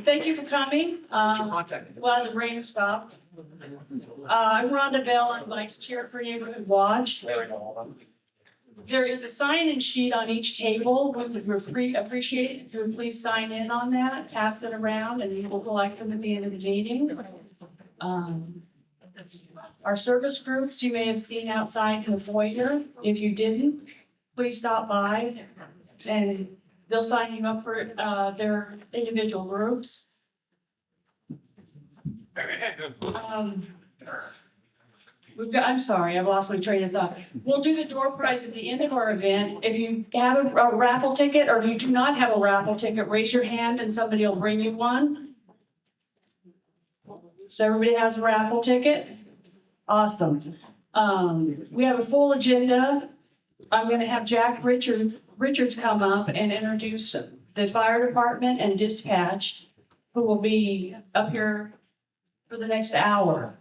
Thank you for coming. Glad the rain stopped. I'm Rhonda Bell. I'm Vice Chair for Neighborhood Watch. There is a sign-in sheet on each table. We would appreciate it if you would please sign in on that, pass it around, and we will collect them at the end of the meeting. Our service groups you may have seen outside in the foyer. If you didn't, please stop by and they'll sign you up for their individual groups. I'm sorry, I've lost my train of thought. We'll do the door prize at the end of our event. If you have a raffle ticket, or if you do not have a raffle ticket, raise your hand and somebody will bring you one. So everybody has a raffle ticket? Awesome. We have a full agenda. I'm gonna have Jack Richards come up and introduce the fire department and dispatch, who will be up here for the next hour.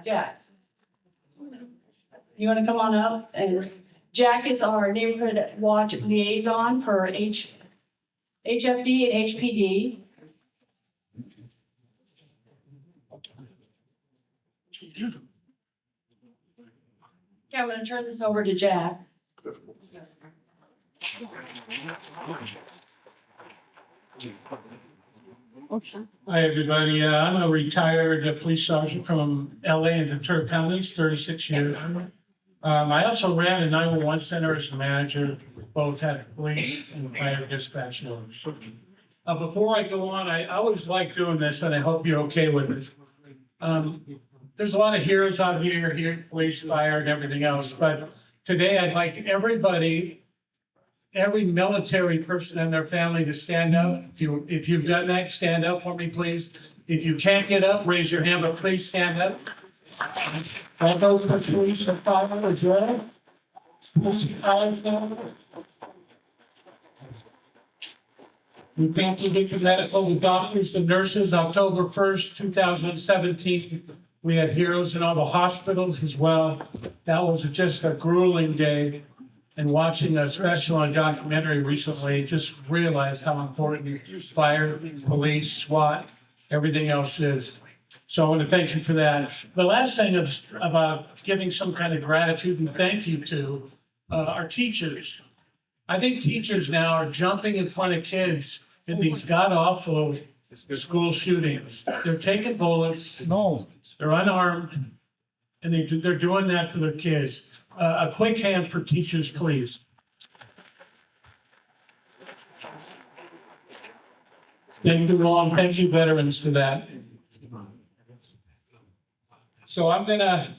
Jack, you want to come on up? And Jack is our neighborhood watch liaison for HFD and HPD. Okay, I'm going to turn this over to Jack. Hi, everybody. I'm a retired police sergeant from LA and Ventura counties, 36 years. I also ran a 911 center as a manager, both had police and fire dispatch. Before I go on, I always like doing this, and I hope you're okay with it. There's a lot of heroes out here, police, fire, and everything else. But today, I'd like every military person and their family to stand up. If you've done that, stand up for me, please. If you can't get up, raise your hand, but please stand up. All those for police and fire as well. We thank you for medical, the doctors, the nurses. October 1st, 2017, we had heroes in all the hospitals as well. That was just a grueling day. And watching a special on documentary recently, just realized how important fire, police, SWAT, everything else is. So I want to thank you for that. The last thing is about giving some kind of gratitude and thank you to our teachers. I think teachers now are jumping in front of kids in these god-awful school shootings. They're taking bullets, they're unarmed, and they're doing that for their kids. A quick hand for teachers, please. Thank you, Ron. Thank you, veterans, for that. So I'm gonna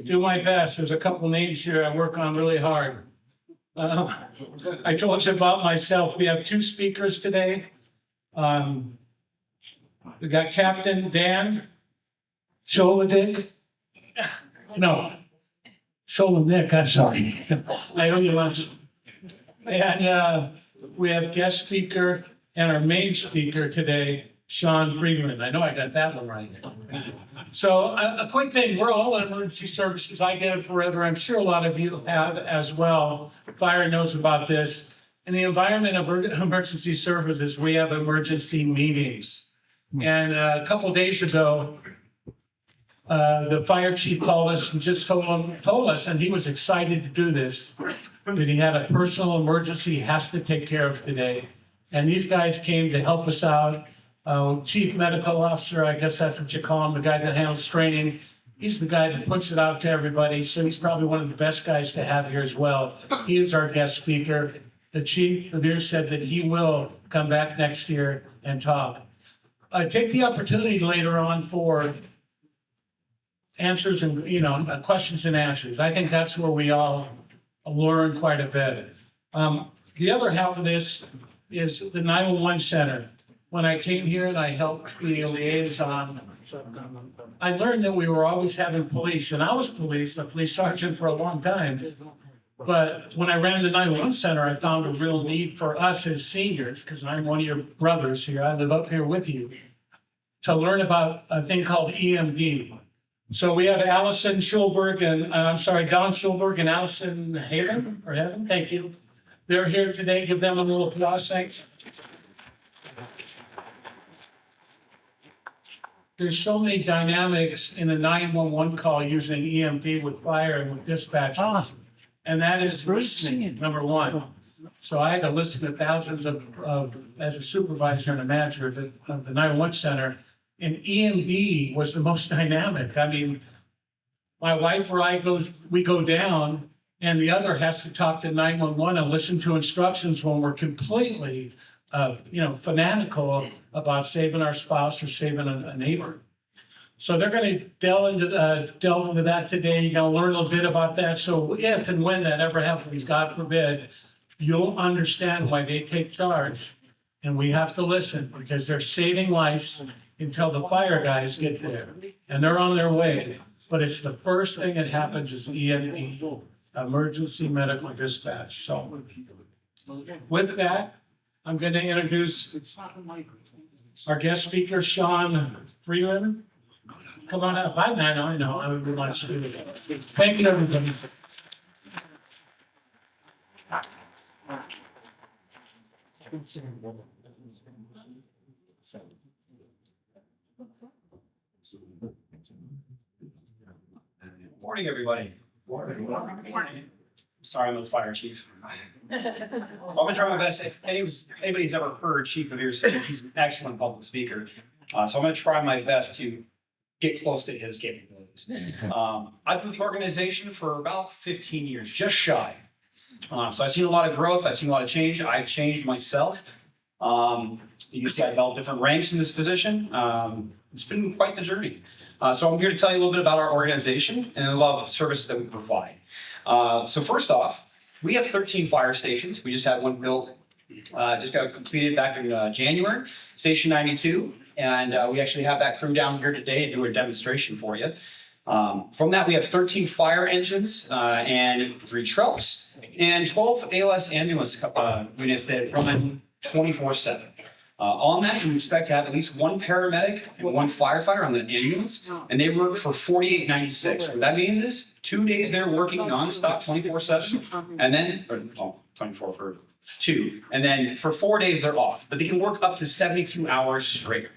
do my best. There's a couple names here I work on really hard. I told you about myself. We have two speakers today. We got Captain Dan Sholadik. No. Nick, I'm sorry. I owe you lunch. And we have guest speaker and our main speaker today, Sean Friedman. I know I got that one right. So a quick thing, we're all in emergency services. I did it forever. I'm sure a lot of you have as well. Fire knows about this. In the environment of emergency services, we have emergency meetings. And a couple days ago, the fire chief called us and just told us, and he was excited to do this, that he had a personal emergency he has to take care of today. And these guys came to help us out. Chief medical officer, I guess that's what you call him, the guy that handles training. He's the guy that puts it out to everybody. So he's probably one of the best guys to have here as well. He is our guest speaker. The chief of here said that he will come back next year and talk. Take the opportunity later on for answers and, questions and answers. I think that's where we all learn quite a bit. The other half of this is the 911 center. When I came here and I helped be a liaison, I learned that we were always having police, and I was a police sergeant for a long time. But when I ran the 911 center, I found a real need for us as seniors, because I'm one of your brothers here, I live up here with you, to learn about a thing called EMD. So we have Allison Schulberg and, Don Schulberg and Allison Haven, thank you. They're here today, give them a little applause, thanks. there's so many dynamics in a 911 call using EMP with fire and with dispatchers. And that is listening, number one. So I had to listen to thousands as a supervisor and a manager of the 911 center. And EMD was the most dynamic. I mean, my wife or I we go down and the other has to talk to 911 and listen to instructions when we're completely, fanatical about saving our spouse or saving a neighbor. So they're going to delve into that today. You're going to learn a little bit about that. So if and when that ever happens, God forbid, you'll understand why they take charge. And we have to listen because they're saving lives until the fire guys get there. And they're on their way. But it's the first thing that happens is EMD, emergency medical dispatch. So with that, I'm going to introduce our guest speaker, Sean Freeland. Come on up. I know. I would like to do it. Thank you, everybody. Morning, everybody. Morning. Sorry, I'm the fire chief. I'm gonna try my best. If anybody's ever heard Chief Ary speak, he's an excellent public speaker. So I'm gonna try my best to get close to his capabilities. I've been with the organization for about 15 years, just shy. So I've seen a lot of growth. I've seen a lot of change. I've changed myself. You can see I've held different ranks in this position. It's been quite the journey. So I'm here to tell you a little bit about our organization and a lot of the services that we provide. So first off, we have 13 fire stations. We just had one built, just got completed back in January, Station 92. And we actually have that crew down here today to do a demonstration for you. From that, we have 13 fire engines and 3 trucks and 12 ALS ambulance units that run 24/7. On that, we expect to have at least 1 paramedic and 1 firefighter on the ambulance, and they work for 48.96. What that means is 2 days they're working nonstop, 24/7, and then 24 for 2, and then for 4 days they're off. But they can work up to 72 hours straight.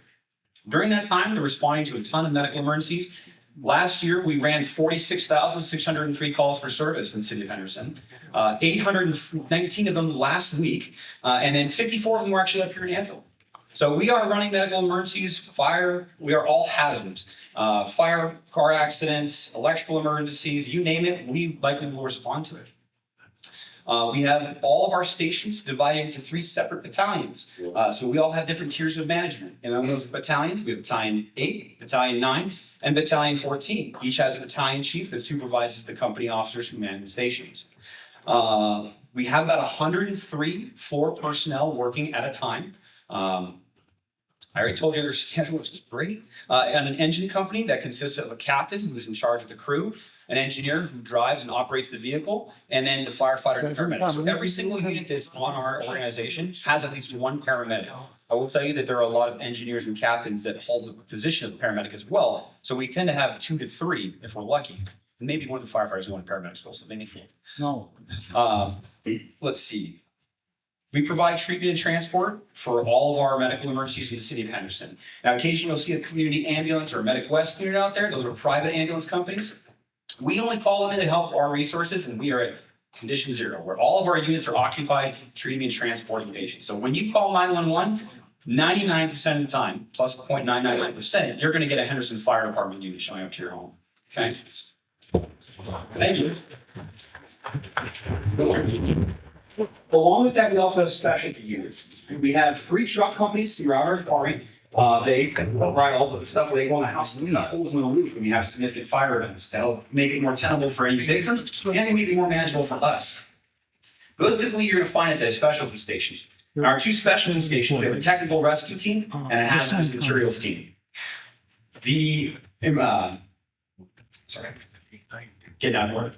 During that time, they're responding to a ton of medical emergencies. Last year, we ran 46,603 calls for service in the city of Henderson. 819 of them last week, and then 54 of them were actually up here in Anvil. So we are running medical emergencies, fire, we are all hazards. Fire, car accidents, electrical emergencies, you name it, we likely will respond to it. We have all of our stations divided into 3 separate battalions. So we all have different tiers of management. And on those battalions, we have Battalion 8, Battalion 9, and Battalion 14. Each has a battalion chief that supervises the company officers who man the stations. We have about 103 floor personnel working at a time. I already told you their schedule is great. And an engine company that consists of a captain who is in charge of the crew, an engineer who drives and operates the vehicle, and then the firefighter and paramedic. So every single unit that's on our organization has at least 1 paramedic. I will tell you that there are a lot of engineers and captains that hold the position of paramedic as well. So we tend to have 2 to 3 if we're lucky. And maybe 1 of the firefighters and 1 paramedic still, so they need food. No. Let's see. We provide treatment and transport for all of our medical emergencies in the city of Henderson. Now, occasionally you'll see a community ambulance or a Medic West unit out there. Those are private ambulance companies. We only call them in to help our resources when we are at condition 0, where all of our units are occupied, treating and transporting patients. So when you call 911, 99% of the time, plus 0.999%, you're going to get a Henderson Fire Department unit showing up to your home. Okay? Thank you. Along with that, we also have specialty units. We have 3 truck companies throughout our department. They provide all the stuff where they go in the house and cut holes in the roof when you have significant fire events. That'll make it more tenable for any victims and make it more manageable for us. Those typically you're going to find at the specialty stations. Our 2 specialty stations, we have a technical rescue team and a hazardous materials team. Get down to work.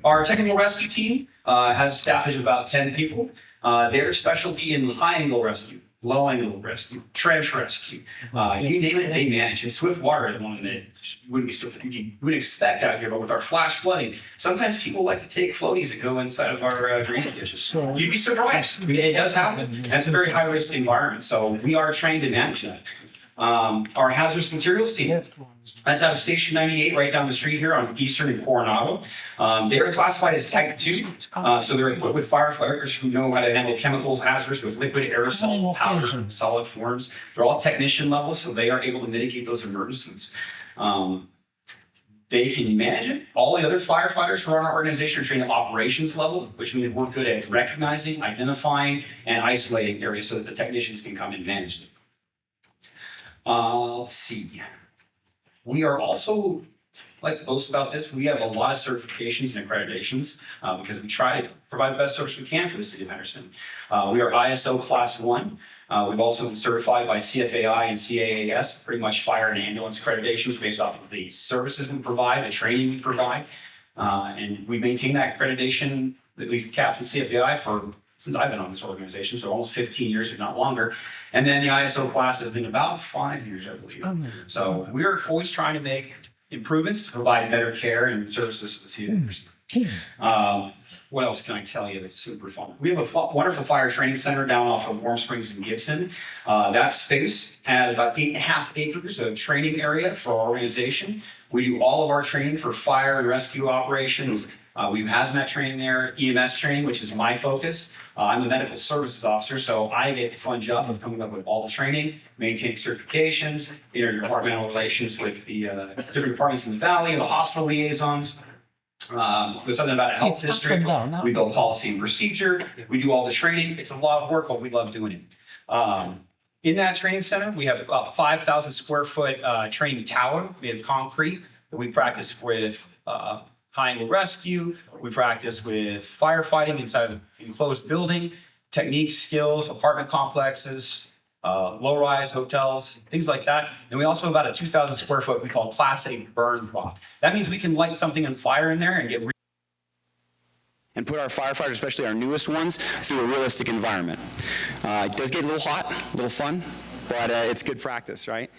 Our technical rescue team has a staffage of about 10 people. They're specialty in high angle rescue, low angle rescue, trench rescue. You name it, they manage it. Swift water is one that you wouldn't expect out here, but with our flash flooding, sometimes people like to take floaties that go inside of our drainage ditches. You'd be surprised. It does happen. And it's a very high risk environment, so we are trained to manage that. Our hazardous materials team, that's out of Station 98 right down the street here on Eastern and Coronado. They are classified as Type 2, so they're equipped with firefighters who know how to handle chemical hazards with liquid, aerosol, powder, solid forms. They're all technician level, so they are able to mitigate those emergencies. They can manage it. All the other firefighters who are in our organization are trained at operations level, which means we're good at recognizing, identifying, and isolating areas so that the technicians can come and manage them. Let's see. We are also, like to boast about this, we have a lot of certifications and accreditations because we try to provide the best service we can for the city of Henderson. We are ISO Class 1. We've also been certified by CFAI and CAAS, pretty much fire and ambulance accreditations based off of the services we provide, the training we provide. And we've maintained that accreditation, at least CAS and CFAI, since I've been on this organization, so almost 15 years, if not longer. And then the ISO class has been about 5 years, I believe. So we're always trying to make improvements to provide better care and services to the city of Henderson. What else can I tell you that's super fun? We have a wonderful fire training center down off of Warm Springs and Gibson. That space has about 8.5 acres of training area for our organization. We do all of our training for fire and rescue operations. We do hazmat training there, EMS training, which is my focus. I'm a medical services officer, so I get the fun job of coming up with all the training, maintaining certifications, interdepartmental relations with the different departments in the valley, the hospital liaisons. There's something about a health district. We build policy and procedure. We do all the training. It's a lot of work, but we love doing it. In that training center, we have about 5,000 square foot training tower made of concrete that we practice with high angle rescue. We practice with firefighting inside of an enclosed building, techniques, skills, apartment complexes, low-rise hotels, things like that. And we also have about a 2,000 square foot we call Class A burn block. That means we can light something on fire in there and put our firefighters, especially our newest ones, through a realistic environment. It does get a little hot, a little fun, but it's good practice, right?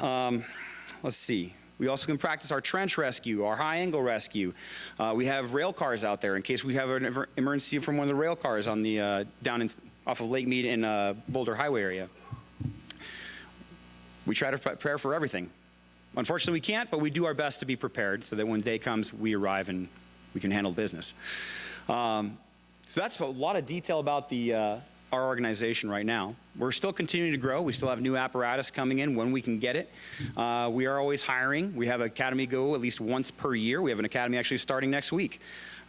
Let's see. We also can practice our trench rescue, our high angle rescue. We have rail cars out there in case we have an emergency from one of the rail cars on the off of Lake Mead in Boulder Highway area. We try to prepare for everything. Unfortunately, we can't, but we do our best to be prepared so that when day comes, we arrive and we can handle business. So that's a lot of detail about our organization right now. We're still continuing to grow. We still have new apparatus coming in when we can get it. We are always hiring. We have Academy Go at least once per year. We have an academy actually starting next week.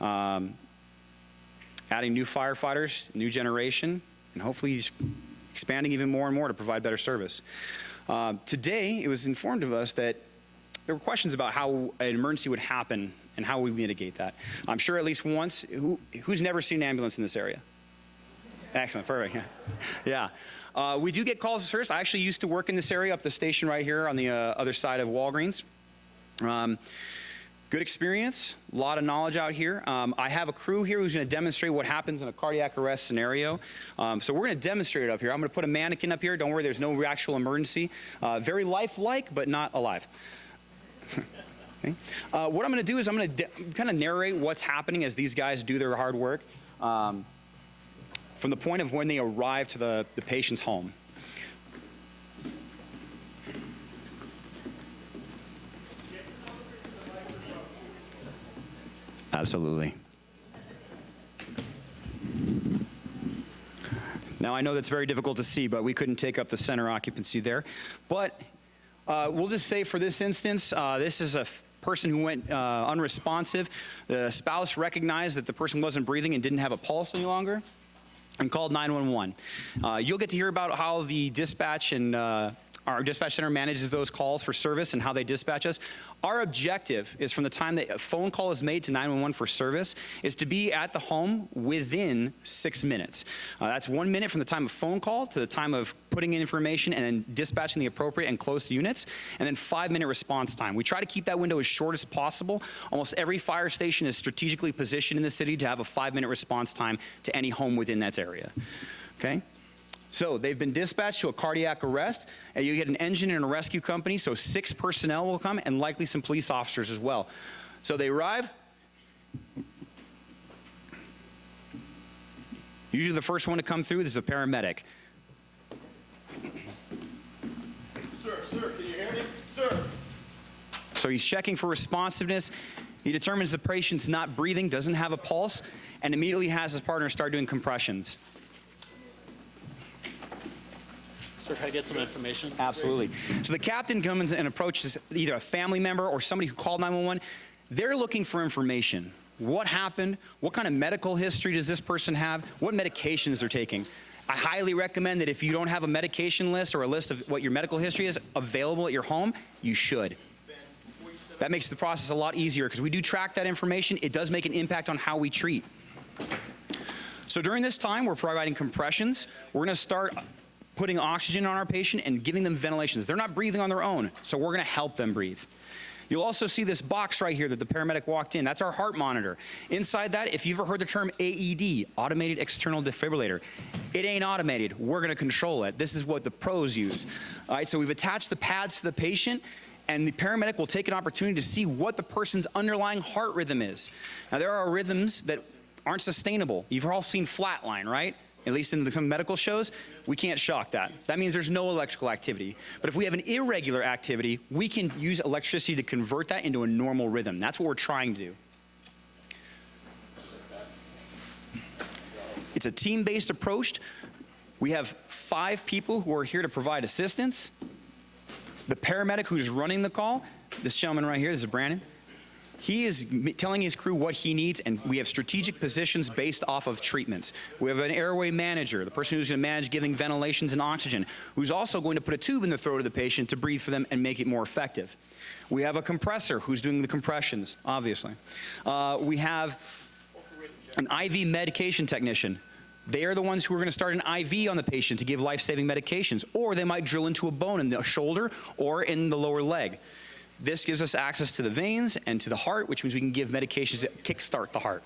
Adding new firefighters, new generation, and hopefully expanding even more and more to provide better service. Today, it was informed of us that there were questions about how an emergency would happen and how we mitigate that. I'm sure at least once, who's never seen an ambulance in this area? Excellent, perfect, yeah. We do get calls to service. I actually used to work in this area up the station right here on the other side of Walgreens. Good experience, a lot of knowledge out here. I have a crew here who's going to demonstrate what happens in a cardiac arrest scenario. So we're going to demonstrate it up here. I'm going to put a mannequin up here. Don't worry, there's no actual emergency. Very lifelike, but not alive. Okay. What I'm going to do is I'm going to kind of narrate what's happening as these guys do their hard work from the point of when they arrive to the patient's home. Absolutely. Now I know that's very difficult to see, but we couldn't take up the center occupancy there. But we'll just say for this instance, this is a person who went unresponsive. The spouse recognized that the person wasn't breathing and didn't have a pulse any longer and called 911. You'll get to hear about how the dispatch and our dispatch center manages those calls for service and how they dispatch us. Our objective is from the time that a phone call is made to 911 for service is to be at the home within 6 minutes. That's 1 minute from the time of phone call to the time of putting in information and then dispatching the appropriate and close units, and then 5-minute response time. We try to keep that window as short as possible. Almost every fire station is strategically positioned in the city to have a 5-minute response time to any home within that area. Okay? So they've been dispatched to a cardiac arrest, and you get an engine and a rescue company, so 6 personnel will come, and likely some police officers as well. So they arrive. Usually the first one to come through is a paramedic. Sir, can you hear me? Sir. So he's checking for responsiveness. He determines the patient's not breathing, doesn't have a pulse, and immediately has his partner start doing compressions. Sir, can I get some information? Absolutely. So the captain comes and approaches either a family member or somebody who called 911. They're looking for information. What happened? What kind of medical history does this person have? What medications they're taking? I highly recommend that if you don't have a medication list or a list of what your medical history is available at your home, you should. That makes the process a lot easier because we do track that information. It does make an impact on how we treat. So during this time, we're providing compressions. We're going to start putting oxygen on our patient and giving them ventilations. They're not breathing on their own, so we're going to help them breathe. You'll also see this box right here that the paramedic walked in. That's our heart monitor. Inside that, if you've ever heard the term AED, automated external defibrillator, it ain't automated. We're going to control it. This is what the pros use. All right, so we've attached the pads to the patient, and the paramedic will take an opportunity to see what the person's underlying heart rhythm is. Now, there are rhythms that aren't sustainable. You've all seen flatline, right? At least in some medical shows, we can't shock that. That means there's no electrical activity. But if we have an irregular activity, we can use electricity to convert that into a normal rhythm. That's what we're trying to do. It's a team-based approach. We have 5 people who are here to provide assistance. The paramedic who's running the call, this gentleman right here, this is Brandon. He is telling his crew what he needs, and we have strategic positions based off of treatments. We have an airway manager, the person who's going to manage giving ventilations and oxygen, who's also going to put a tube in the throat of the patient to breathe for them and make it more effective. We have a compressor who's doing the compressions, obviously. We have an IV medication technician. They are the ones who are going to start an IV on the patient to give life-saving medications, or they might drill into a bone in the shoulder or in the lower leg. This gives us access to the veins and to the heart, which means we can give medications that kickstart the heart.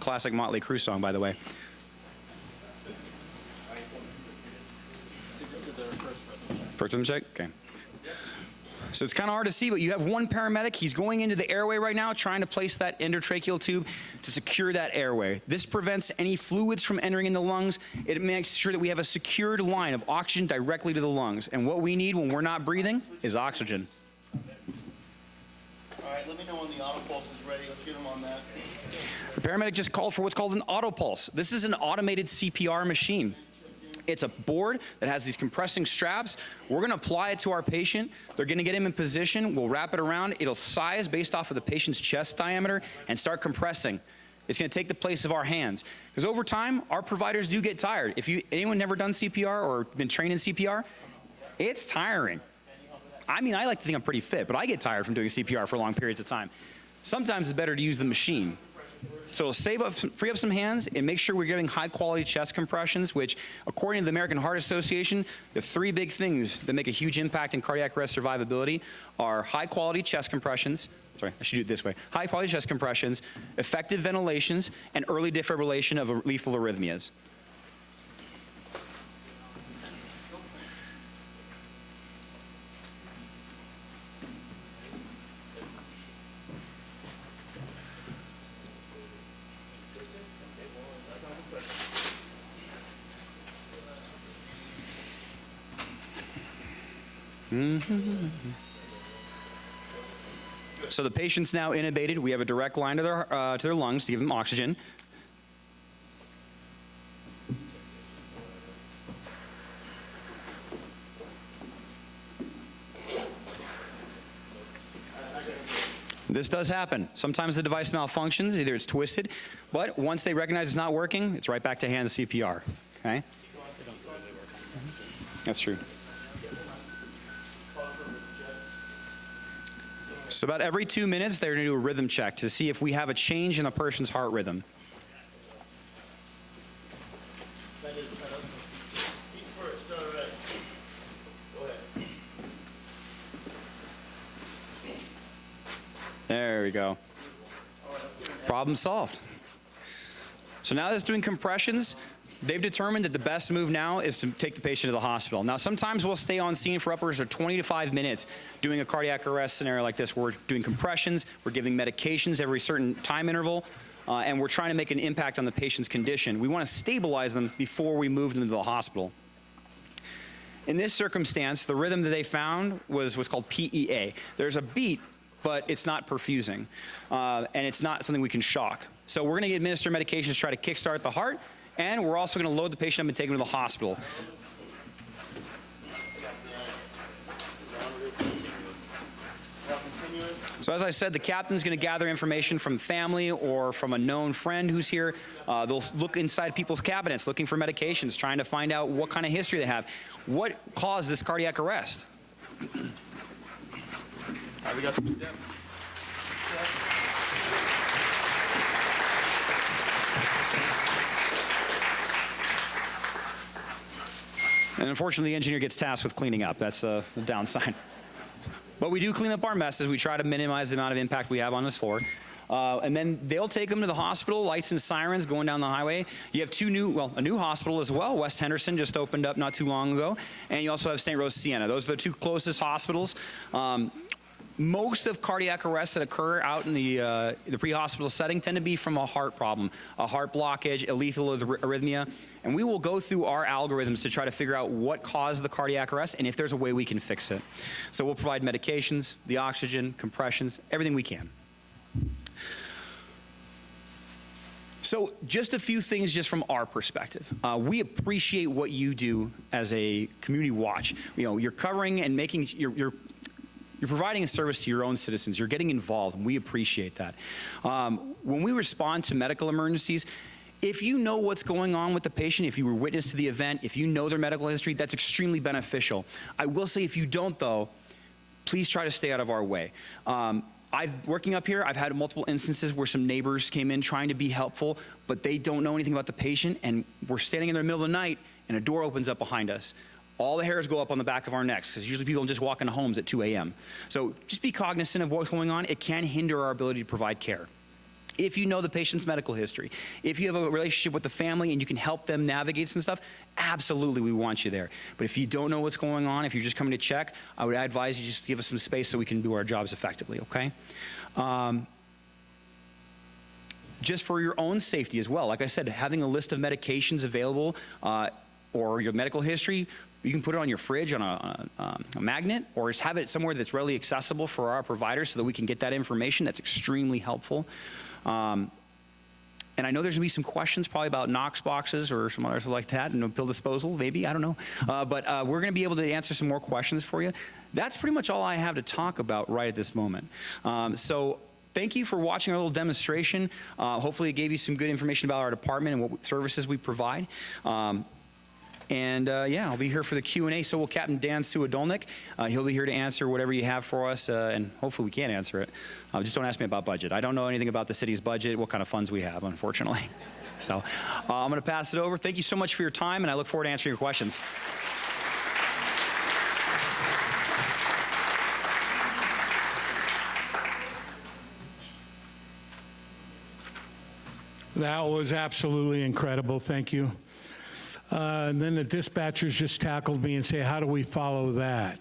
Classic Motley Crue song, by the way. First rhythm check? Okay. So it's kind of hard to see, but you have one paramedic. He's going into the airway right now, trying to place that endotracheal tube to secure that airway. This prevents any fluids from entering in the lungs. It makes sure that we have a secured line of oxygen directly to the lungs. And what we need when we're not breathing is oxygen. All right, let me know when the auto pulse is ready. Let's get him on that. The paramedic just called for what's called an auto pulse. This is an automated CPR machine. It's a board that has these compressing straps. We're going to apply it to our patient. They're going to get him in position. We'll wrap it around. It'll size based off of the patient's chest diameter and start compressing. It's going to take the place of our hands. Because over time, our providers do get tired. If anyone never done CPR or been trained in CPR, it's tiring. I mean, I like to think I'm pretty fit, but I get tired from doing CPR for long periods of time. Sometimes it's better to use the machine. So it'll free up some hands and make sure we're getting high quality chest compressions, which according to the American Heart Association, the 3 big things that make a huge impact in cardiac arrest survivability are high quality chest compressions, sorry, I should do it this way, high quality chest compressions, effective ventilations, and early defibrillation of lethal arrhythmias. So the patient's now intubated. We have a direct line to their lungs to give them oxygen. This does happen. Sometimes the device malfunctions, either it's twisted, but once they recognize it's not working, it's right back to hand CPR, okay? That's true. So about every 2 minutes, they're going to do a rhythm check to see if we have a change in a person's heart rhythm. There we go. Problem solved. So now that it's doing compressions, they've determined that the best move now is to take the patient to the hospital. Now, sometimes we'll stay on scene for upwards of 20 to 5 minutes doing a cardiac arrest scenario like this. We're doing compressions, we're giving medications every certain time interval, and we're trying to make an impact on the patient's condition. We want to stabilize them before we move them to the hospital. In this circumstance, the rhythm that they found was what's called PEA. There's a beat, but it's not perfusing, and it's not something we can shock. So we're going to administer medications to try to kickstart the heart, and we're also going to load the patient up and take him to the hospital. So as I said, the captain's going to gather information from family or from a known friend who's here. They'll look inside people's cabinets, looking for medications, trying to find out what kind of history they have. What caused this cardiac arrest? All right, we got some steps. And unfortunately, the engineer gets tasked with cleaning up. That's the downside. But we do clean up our messes. We try to minimize the amount of impact we have on this floor. And then they'll take them to the hospital, lights and sirens going down the highway. You have a new hospital as well. West Henderson just opened up not too long ago. And you also have St. Rose Sienna. Those are the two closest hospitals. Most of cardiac arrests that occur out in the pre-hospital setting tend to be from a heart problem, a heart blockage, a lethal arrhythmia. And we will go through our algorithms to try to figure out what caused the cardiac arrest and if there's a way we can fix it. So we'll provide medications, the oxygen, compressions, everything we can. So just a few things just from our perspective. We appreciate what you do as a community watch. You know, you're covering and making, you're providing a service to your own citizens. You're getting involved, and we appreciate that. When we respond to medical emergencies, if you know what's going on with the patient, if you were witness to the event, if you know their medical history, that's extremely beneficial. I will say if you don't, though, please try to stay out of our way. Working up here, I've had multiple instances where some neighbors came in trying to be helpful, but they don't know anything about the patient, and we're standing in the middle of the night, and a door opens up behind us. All the hairs go up on the back of our necks because usually people don't just walk into homes at 2 a.m. So just be cognizant of what's going on. It can hinder our ability to provide care. If you know the patient's medical history, if you have a relationship with the family and you can help them navigate some stuff, absolutely we want you there. But if you don't know what's going on, if you're just coming to check, I would advise you just give us some space so we can do our jobs effectively, okay? Just for your own safety as well, like I said, having a list of medications available or your medical history, you can put it on your fridge on a magnet, or just have it somewhere that's readily accessible for our providers so that we can get that information. That's extremely helpful. And I know there's going to be some questions probably about Knox boxes or some others like that, and pill disposal, maybe, I don't know. But we're going to be able to answer some more questions for you. That's pretty much all I have to talk about right at this moment. So thank you for watching our little demonstration. Hopefully it gave you some good information about our department and what services we provide. Yeah, I'll be here for the Q&A. So will Captain Dan Suadolnik. He'll be here to answer whatever you have for us, and hopefully we can answer it. Just don't ask me about budget. I don't know anything about the city's budget, what kind of funds we have, unfortunately. So I'm going to pass it over. Thank you so much for your time, and I look forward to answering your questions. That was absolutely incredible. Thank you. And then the dispatchers just tackled me and say, how do we follow that?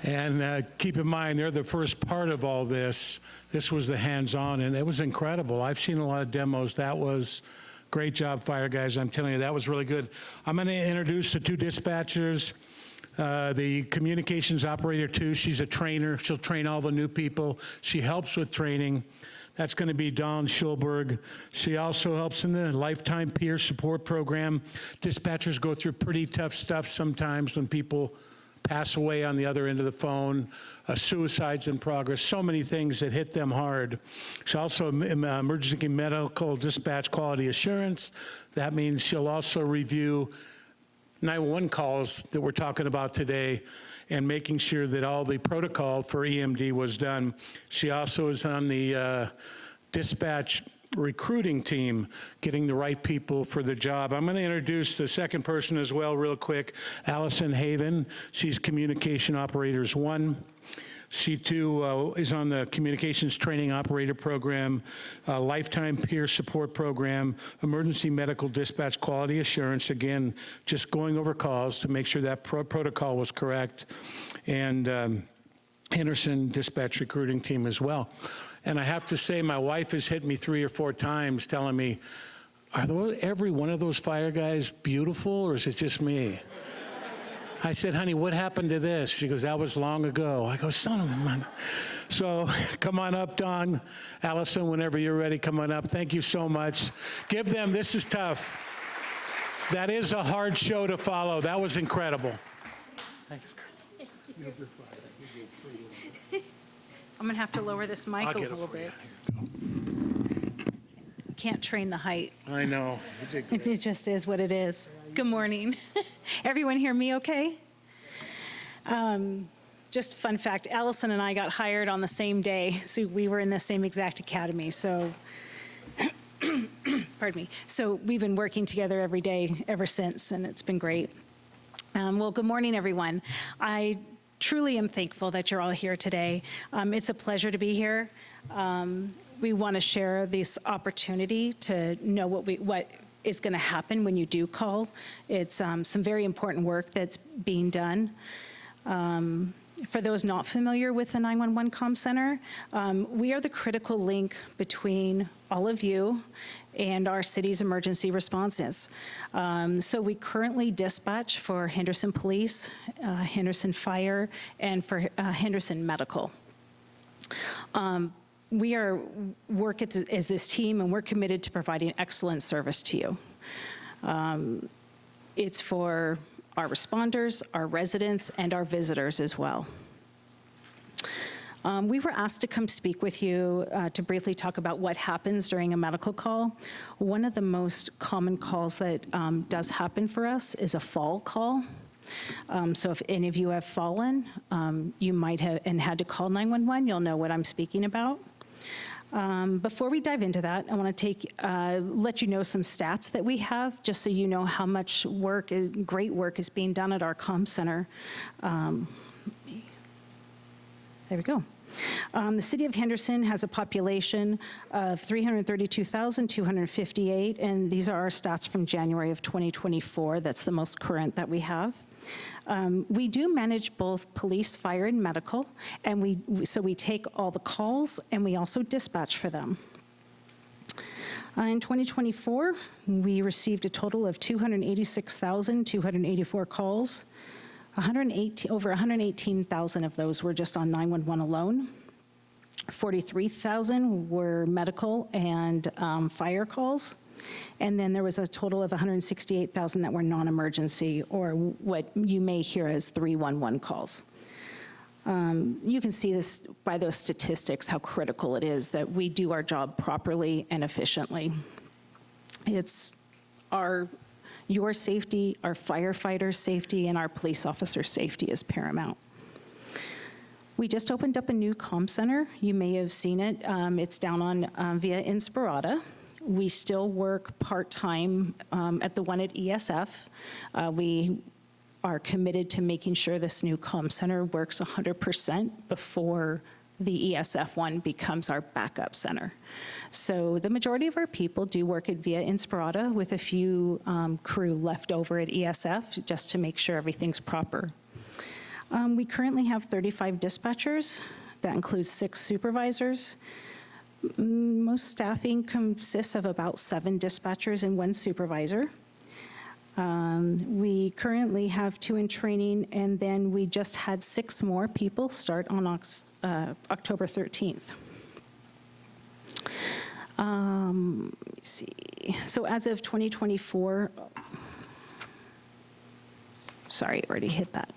And keep in mind, they're the first part of all this. This was the hands-on, and it was incredible. I've seen a lot of demos. That was great job, fire guys. I'm telling you, that was really good. I'm going to introduce the two dispatchers. The communications operator, too. She's a trainer. She'll train all the new people. She helps with training. That's going to be Dawn Schulberg. She also helps in the Lifetime Peer Support Program. Dispatchers go through pretty tough stuff sometimes when people pass away on the other end of the phone, suicides in progress, so many things that hit them hard. She's also emergency medical dispatch quality assurance. That means she'll also review 911 calls that we're talking about today and making sure that all the protocol for EMD was done. She also is on the dispatch recruiting team, getting the right people for the job. I'm going to introduce the second person as well real quick, Allison Haven. She's Communication Operators 1. She, too, is on the Communications Training Operator Program, Lifetime Peer Support Program, Emergency Medical Dispatch Quality Assurance, again, just going over calls to make sure that protocol was correct, and Henderson Dispatch Recruiting Team as well. And I have to say, my wife has hit me 3 or 4 times telling me, are every one of those fire guys beautiful, or is it just me? I said, honey, what happened to this? She goes, that was long ago. I go, son of a man. So come on up, Don, Allison, whenever you're ready, come on up. Thank you so much. Give them, this is tough. That is a hard show to follow. That was incredible. I'm gonna have to lower this mic I'll a get it little for you. bit. Can't train the height. I know. You did great. It just is what it is. Good morning. Everyone hear me okay? Just fun fact, Allison and I got hired on the same day, so we were in the same exact academy, so, pardon me. So we've been working together every day ever since, and it's been great. Well, good morning, everyone. I truly am thankful that you're all here today. It's a pleasure to be here. We want to share this opportunity to know what is going to happen when you do call. It's some very important work that's being done. For those not familiar with the 911 Comm Center, we are the critical link between all of you and our city's emergency responses. So we currently dispatch for Henderson Police, Henderson Fire, and for Henderson Medical. We work as this team, and we're committed to providing excellent service to you. It's for our responders, our residents, and our visitors as well. We were asked to come speak with you to briefly talk about what happens during a medical call. One of the most common calls that does happen for us is a fall call. So if any of you have fallen, you might have and had to call 911, you'll know what I'm speaking about. Before we dive into that, I want to let you know some stats that we have, just so you know how much great work is being done at our comm center. There we go. The city of Henderson has a population of 332,258, and these are our stats from January of 2024. That's the most current that we have. We do manage both police, fire, and medical, and so we take all the calls and we also dispatch for them. In 2024, we received a total of 286,284 calls. Over 118,000 of those were just on 911 alone. 43,000 were medical and fire calls. And then there was a total of 168,000 that were non-emergency, or what you may hear as 311 calls. You can see this by those statistics, how critical it is that we do our job properly and efficiently. It's your safety, our firefighters' safety, and our police officers' safety is paramount. We just opened up a new comm center. You may have seen it. It's down on Via Inspirata. We still work part-time at the one at ESF. We are committed to making sure this new comm center works 100% before the ESF one becomes our backup center. So the majority of our people do work at Via Inspirata, with a few crew left over at ESF just to make sure everything's proper. We currently have 35 dispatchers. That includes 6 supervisors. Most staffing consists of about 7 dispatchers and 1 supervisor. We currently have 2 in training, and then we just had 6 more people start on October 13th. Let me see. So as of 2024, sorry, I already hit that.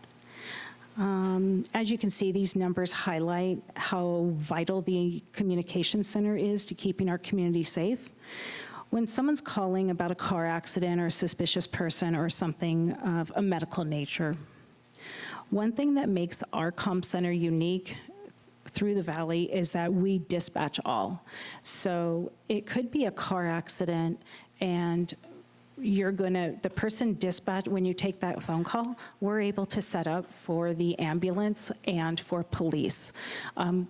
As you can see, these numbers highlight how vital the communication center is to keeping our community safe. When someone's calling about a car accident or a suspicious person or something of a medical nature, one thing that makes our comm center unique through the valley is that we dispatch all. So it could be a car accident, and the person dispatch, when you take that phone call, we're able to set up for the ambulance and for police.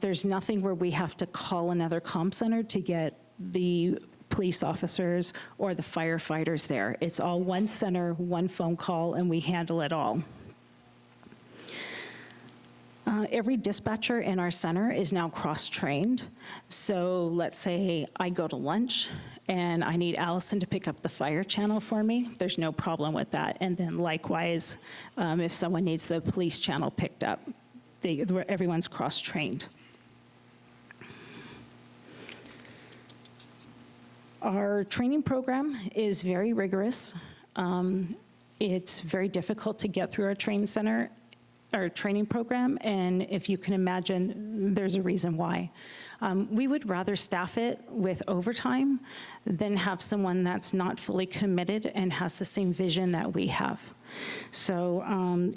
There's nothing where we have to call another comm center to get the police officers or the firefighters there. It's all one center, one phone call, and we handle it all. Every dispatcher in our center is now cross-trained. So let's say I go to lunch and I need Allison to pick up the fire channel for me. There's no problem with that. And then likewise, if someone needs the police channel picked up, everyone's cross-trained. Our training program is very rigorous. It's very difficult to get through our training center, our training program, and if you can imagine, there's a reason why. We would rather staff it with overtime than have someone that's not fully committed and has the same vision that we have. So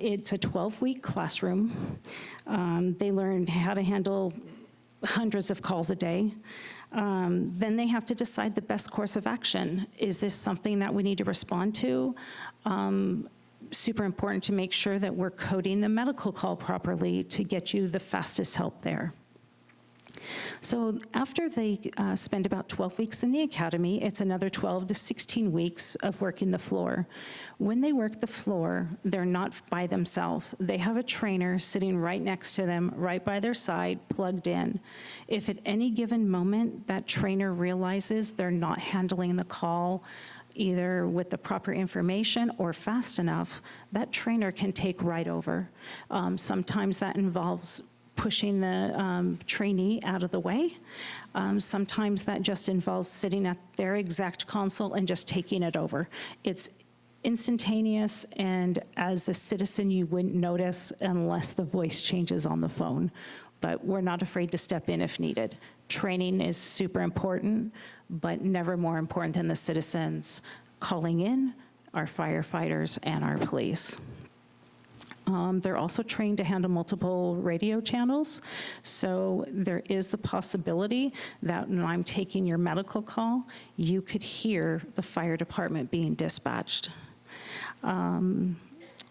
it's a 12-week classroom. They learn how to handle hundreds of calls a day. Then they have to decide the best course of action. Is this something that we need to respond to? Super important to make sure that we're coding the medical call properly to get you the fastest help there. So after they spend about 12 weeks in the academy, it's another 12 to 16 weeks of working the floor. When they work the floor, they're not by themselves. They have a trainer sitting right next to them, right by their side, plugged in. If at any given moment that trainer realizes they're not handling the call either with the proper information or fast enough, that trainer can take right over. Sometimes that involves pushing the trainee out of the way. Sometimes that just involves sitting at their exact console and just taking it over. It's instantaneous, and as a citizen, you wouldn't notice unless the voice changes on the phone. But we're not afraid to step in if needed. Training is super important, but never more important than the citizens calling in, our firefighters, and our police. They're also trained to handle multiple radio channels, so there is the possibility that when I'm taking your medical call, you could hear the fire department being dispatched.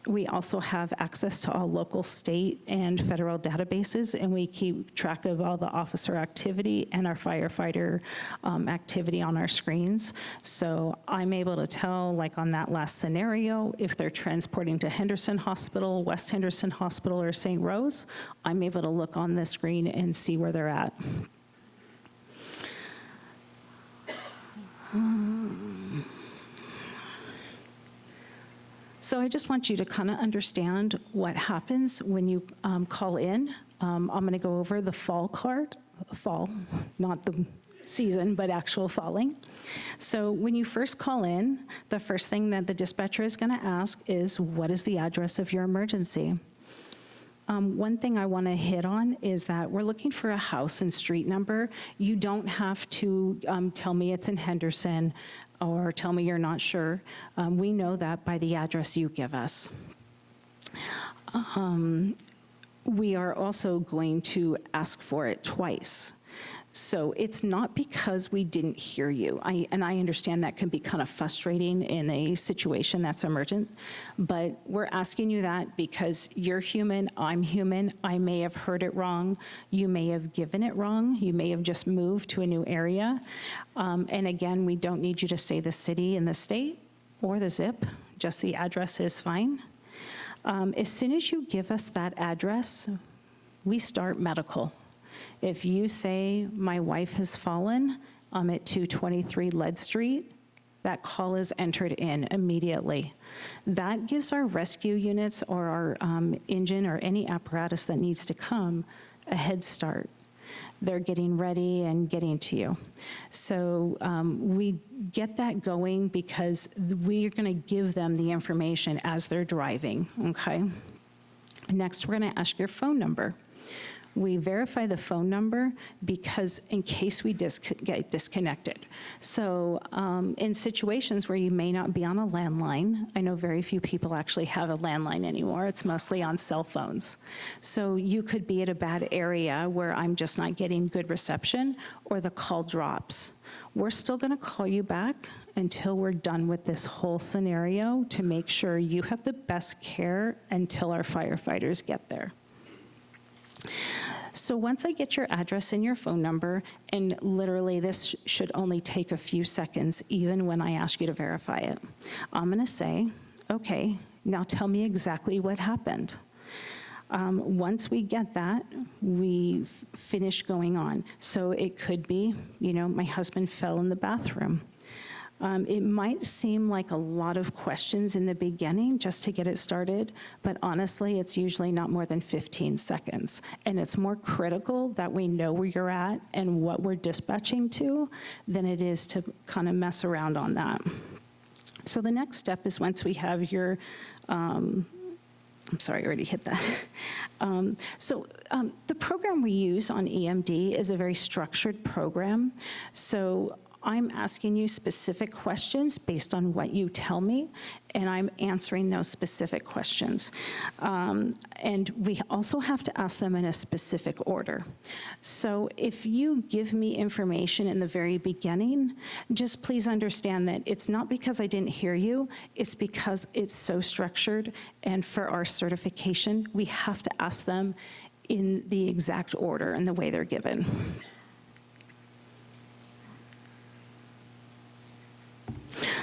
We also have access to all local, state, and federal databases, and we keep track of all the officer activity and our firefighter activity on our screens. So I'm able to tell, like on that last scenario, if they're transporting to Henderson Hospital, West Henderson Hospital, or St. Rose, I'm able to look on the screen and see where they're at. So I just want you to kind of understand what happens when you call in. I'm going to go over the fall, not the season, but actual falling. So when you first call in, the first thing that the dispatcher is going to ask is, what is the address of your emergency? One thing I want to hit on is that we're looking for a house and street number. You don't have to tell me it's in Henderson or tell me you're not sure. We know that by the address you give us. We are also going to ask for it twice. So it's not because we didn't hear you. And I understand that can be kind of frustrating in a situation that's emergent, but we're asking you that because you're human, I'm human, I may have heard it wrong, you may have given it wrong, you may have just moved to a new area. And again, we don't need you to say the city and the state or the zip, just the address is fine. As soon as you give us that address, we start medical. If you say, my wife has fallen, I'm at 223 Lead Street, that call is entered in immediately. That gives our rescue units or our engine or any apparatus that needs to come a head start. They're getting ready and getting to you. So we get that going because we're going to give them the information as they're driving, okay? Next, we're going to ask your phone number. We verify the phone number because in case we get disconnected. So in situations where you may not be on a landline, I know very few people actually have a landline anymore. It's mostly on cell phones. So you could be at a bad area where I'm just not getting good reception or the call drops. We're still going to call you back until we're done with this whole scenario to make sure you have the best care until our firefighters get there. So once I get your address and your phone number, and literally this should only take a few seconds, even when I ask you to verify it, I'm going to say, okay, now tell me exactly what happened. Once we get that, we finish going on. So it could be, my husband fell in the bathroom. It might seem like a lot of questions in the beginning just to get it started, but honestly, it's usually not more than 15 seconds. And it's more critical that we know where you're at and what we're dispatching to than it is to kind of mess around on that. So the next step is once we have your, I'm sorry, I already hit that. The program we use on EMD is a very structured program. So I'm asking you specific questions based on what you tell me, and I'm answering those specific questions. And we also have to ask them in a specific order. So if you give me information in the very beginning, just please understand that it's not because I didn't hear you, it's because it's so structured, and for our certification, we have to ask them in the exact order and the way they're given.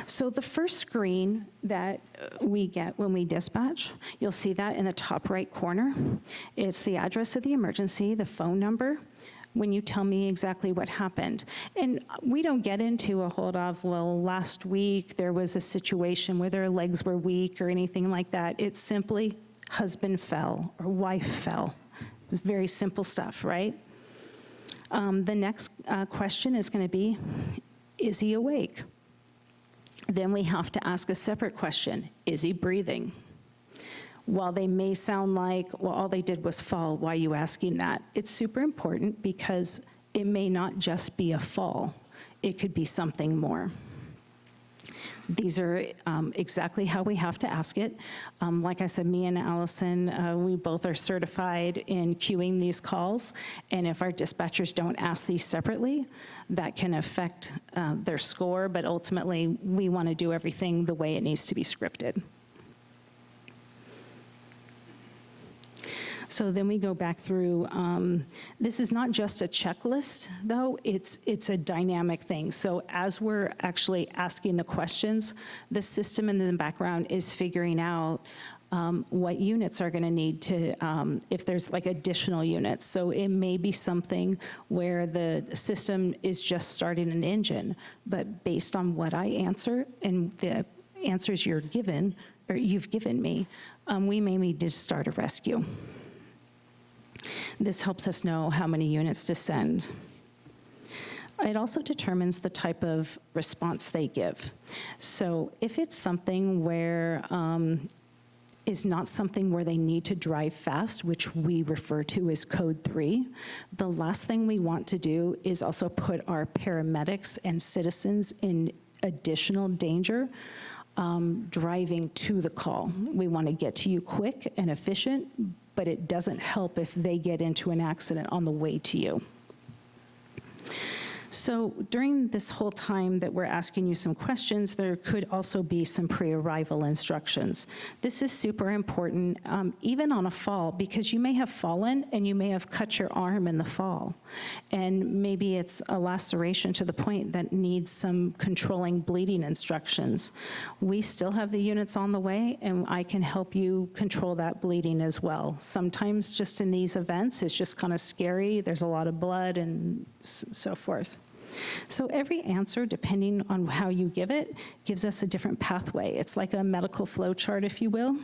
So the first screen that we get when we dispatch, you'll see that in the top right corner. It's the address of the emergency, the phone number, when you tell me exactly what happened. And we don't get into a hold of, well, last week there was a situation where their legs were weak or anything like that. It's simply husband fell or wife fell. Very simple stuff, right? The next question is going to be, is he awake? Then we have to ask a separate question, is he breathing? While they may sound like, well, all they did was fall, why are you asking that? It's super important because it may not just be a fall. It could be something more. These are exactly how we have to ask it. Like I said, me and Allison, we both are certified in queuing these calls, and if our dispatchers don't ask these separately, that can affect their score, but ultimately, we want to do everything the way it needs to be scripted. So then we go back through, this is not just a checklist, though, it's a dynamic thing. So as we're actually asking the questions, the system in the background is figuring out what units are gonna need to, if there's like additional units. So it may be something where the system is just starting an engine, but based on what I answer and the answers you're given, or you've given me, we may need to start a rescue. This helps us know how many units to send. It also determines the type of response they give. So if it's something where is not something where they need to drive fast, which we refer to as code 3, the last thing we want to do is also put our paramedics and citizens in additional danger driving to the call. We want to get to you quick and efficient, but it doesn't help if they get into an accident on the way to you. So during this whole time that we're asking you some questions, there could also be some pre-arrival instructions. This is super important, even on a fall, because you may have fallen and you may have cut your arm in the fall. And maybe it's a laceration to the point that needs some controlling bleeding instructions. We still have the units on the way, and I can help you control that bleeding as well. Sometimes just in these events, it's just kind of scary. There's a lot of blood and so forth. So every answer, depending on how you give it, gives us a different pathway. It's like a medical flow chart, if you will,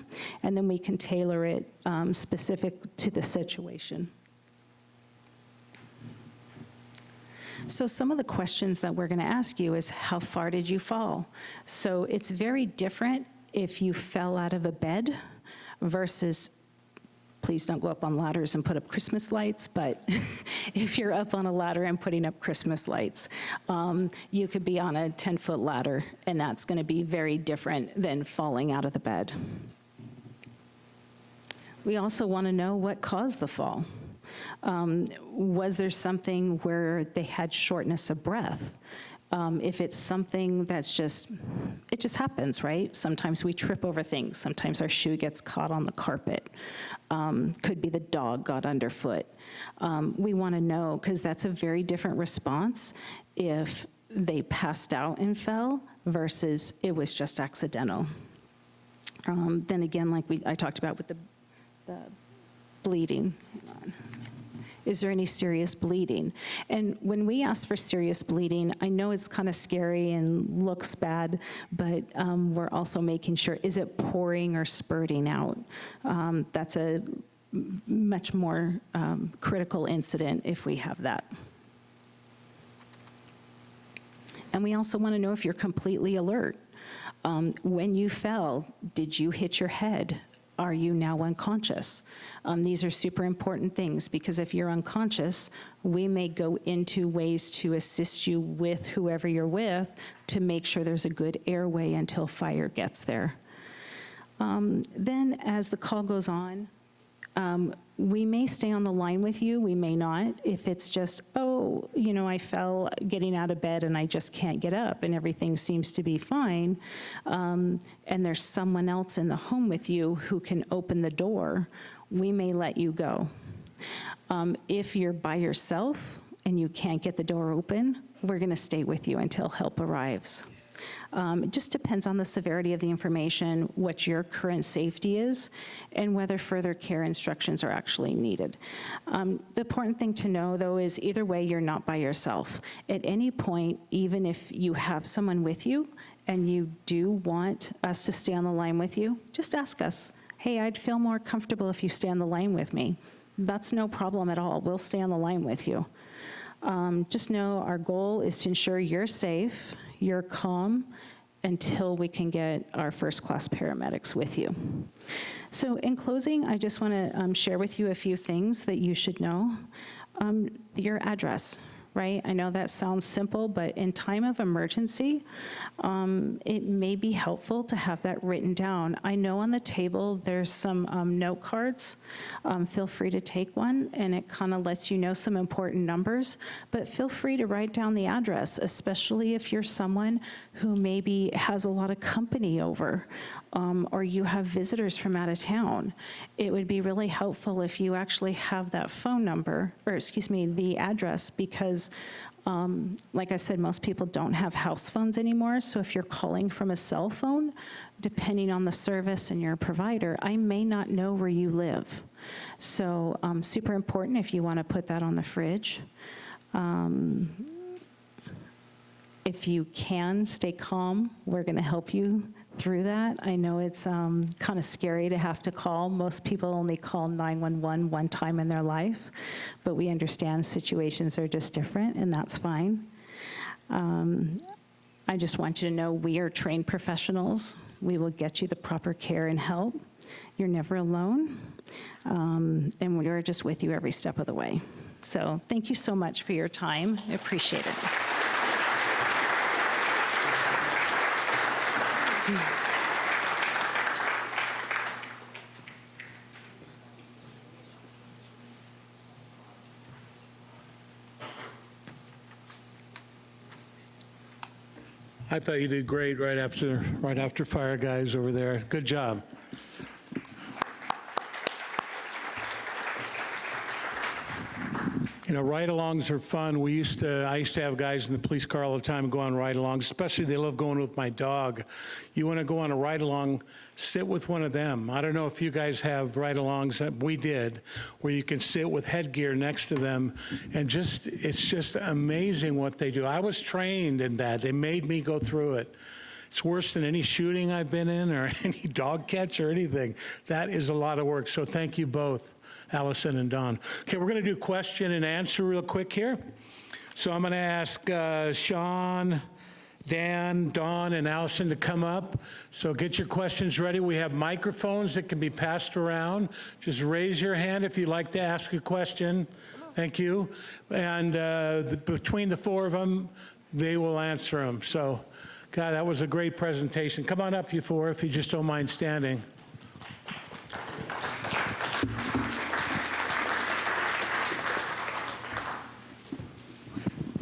and then we can tailor it specific to the situation. So some of the questions that we're going to ask you is, how far did you fall? So it's very different if you fell out of a bed versus, please don't go up on ladders and put up Christmas lights, but if you're up on a ladder and putting up Christmas lights, you could be on a 10-foot ladder, and that's going to be very different than falling out of the bed. We also want to know what caused the fall. Was there something where they had shortness of breath? If it's something that's it just happens, right? Sometimes we trip over things. Sometimes our shoe gets caught on the carpet. Could be the dog got underfoot. We want to know, because that's a very different response if they passed out and fell versus it was just accidental. Then again, like I talked about with the bleeding. Is there any serious bleeding? And when we ask for serious bleeding, I know it's kind of scary and looks bad, but we're also making sure, is it pouring or spurting out? That's a much more critical incident if we have that. And we also want to know if you're completely alert. When you fell, did you hit your head? Are you now unconscious? These are super important things because if you're unconscious, we may go into ways to assist you with whoever you're with to make sure there's a good airway until fire gets there. Then as the call goes on, we may stay on the line with you, we may not. If it's just, oh, you know, I fell getting out of bed and I just can't get up and everything seems to be fine, and there's someone else in the home with you who can open the door, we may let you go. If you're by yourself and you can't get the door open, we're gonna stay with you until help arrives. It just depends on the severity of the information, what your current safety is, and whether further care instructions are actually needed. The important thing to know, though, is either way, you're not by yourself. At any point, even if you have someone with you and you do want us to stay on the line with you, just ask us, hey, I'd feel more comfortable if you stay on the line with me. That's no problem at all. We'll stay on the line with you. Just know our goal is to ensure you're safe, you're calm, until we can get our first-class paramedics with you. So in closing, I just want to share with you a few things that you should know. Your address, right? I know that sounds simple, but in time of emergency, it may be helpful to have that written down. I know on the table there's some note cards. Feel free to take one, and it kind of lets you know some important numbers, but feel free to write down the address, especially if you're someone who maybe has a lot of company over, or you have visitors from out of town. It would be really helpful if you actually have that phone number, or excuse me, the address, because like I said, most people don't have house phones anymore, so if you're calling from a cell phone, depending on the service and your provider, I may not know where you live. So super important if you want to put that on the fridge. If you can stay calm, we're going to help you through that. I know it's kind of scary to have to call. Most people only call 911 one time in their life, but we understand situations are just different, and that's fine. I just want you to know we are trained professionals. We will get you the proper care and help. You're never alone, and we're just with you every step of the way. So thank you so much for your time. I appreciate it. I thought you did great right after fire guys over there. Good job. You know, ride-alongs are fun. I used to have guys in the police car all the time go on ride-alongs, especially they love going with my dog. You want to go on a ride-along, sit with one of them. I don't know if you guys have ride-alongs, we did, where you can sit with headgear next to them, and it's just amazing what they do. I was trained in that. They made me go through it. It's worse than any shooting I've been in or any dog catch or anything. That is a lot of work, so thank you both, Allison and Don. Okay, we're going to do question and answer real quick here. So I'm going to ask Sean, Dan, Dawn, and Allison to come up. So get your questions ready. We have microphones that can be passed around. Just raise your hand if you'd like to ask a question. Thank you. And between the four of them, they will answer them. So, God, that was a great presentation. Come on up, you four, if you just don't mind standing.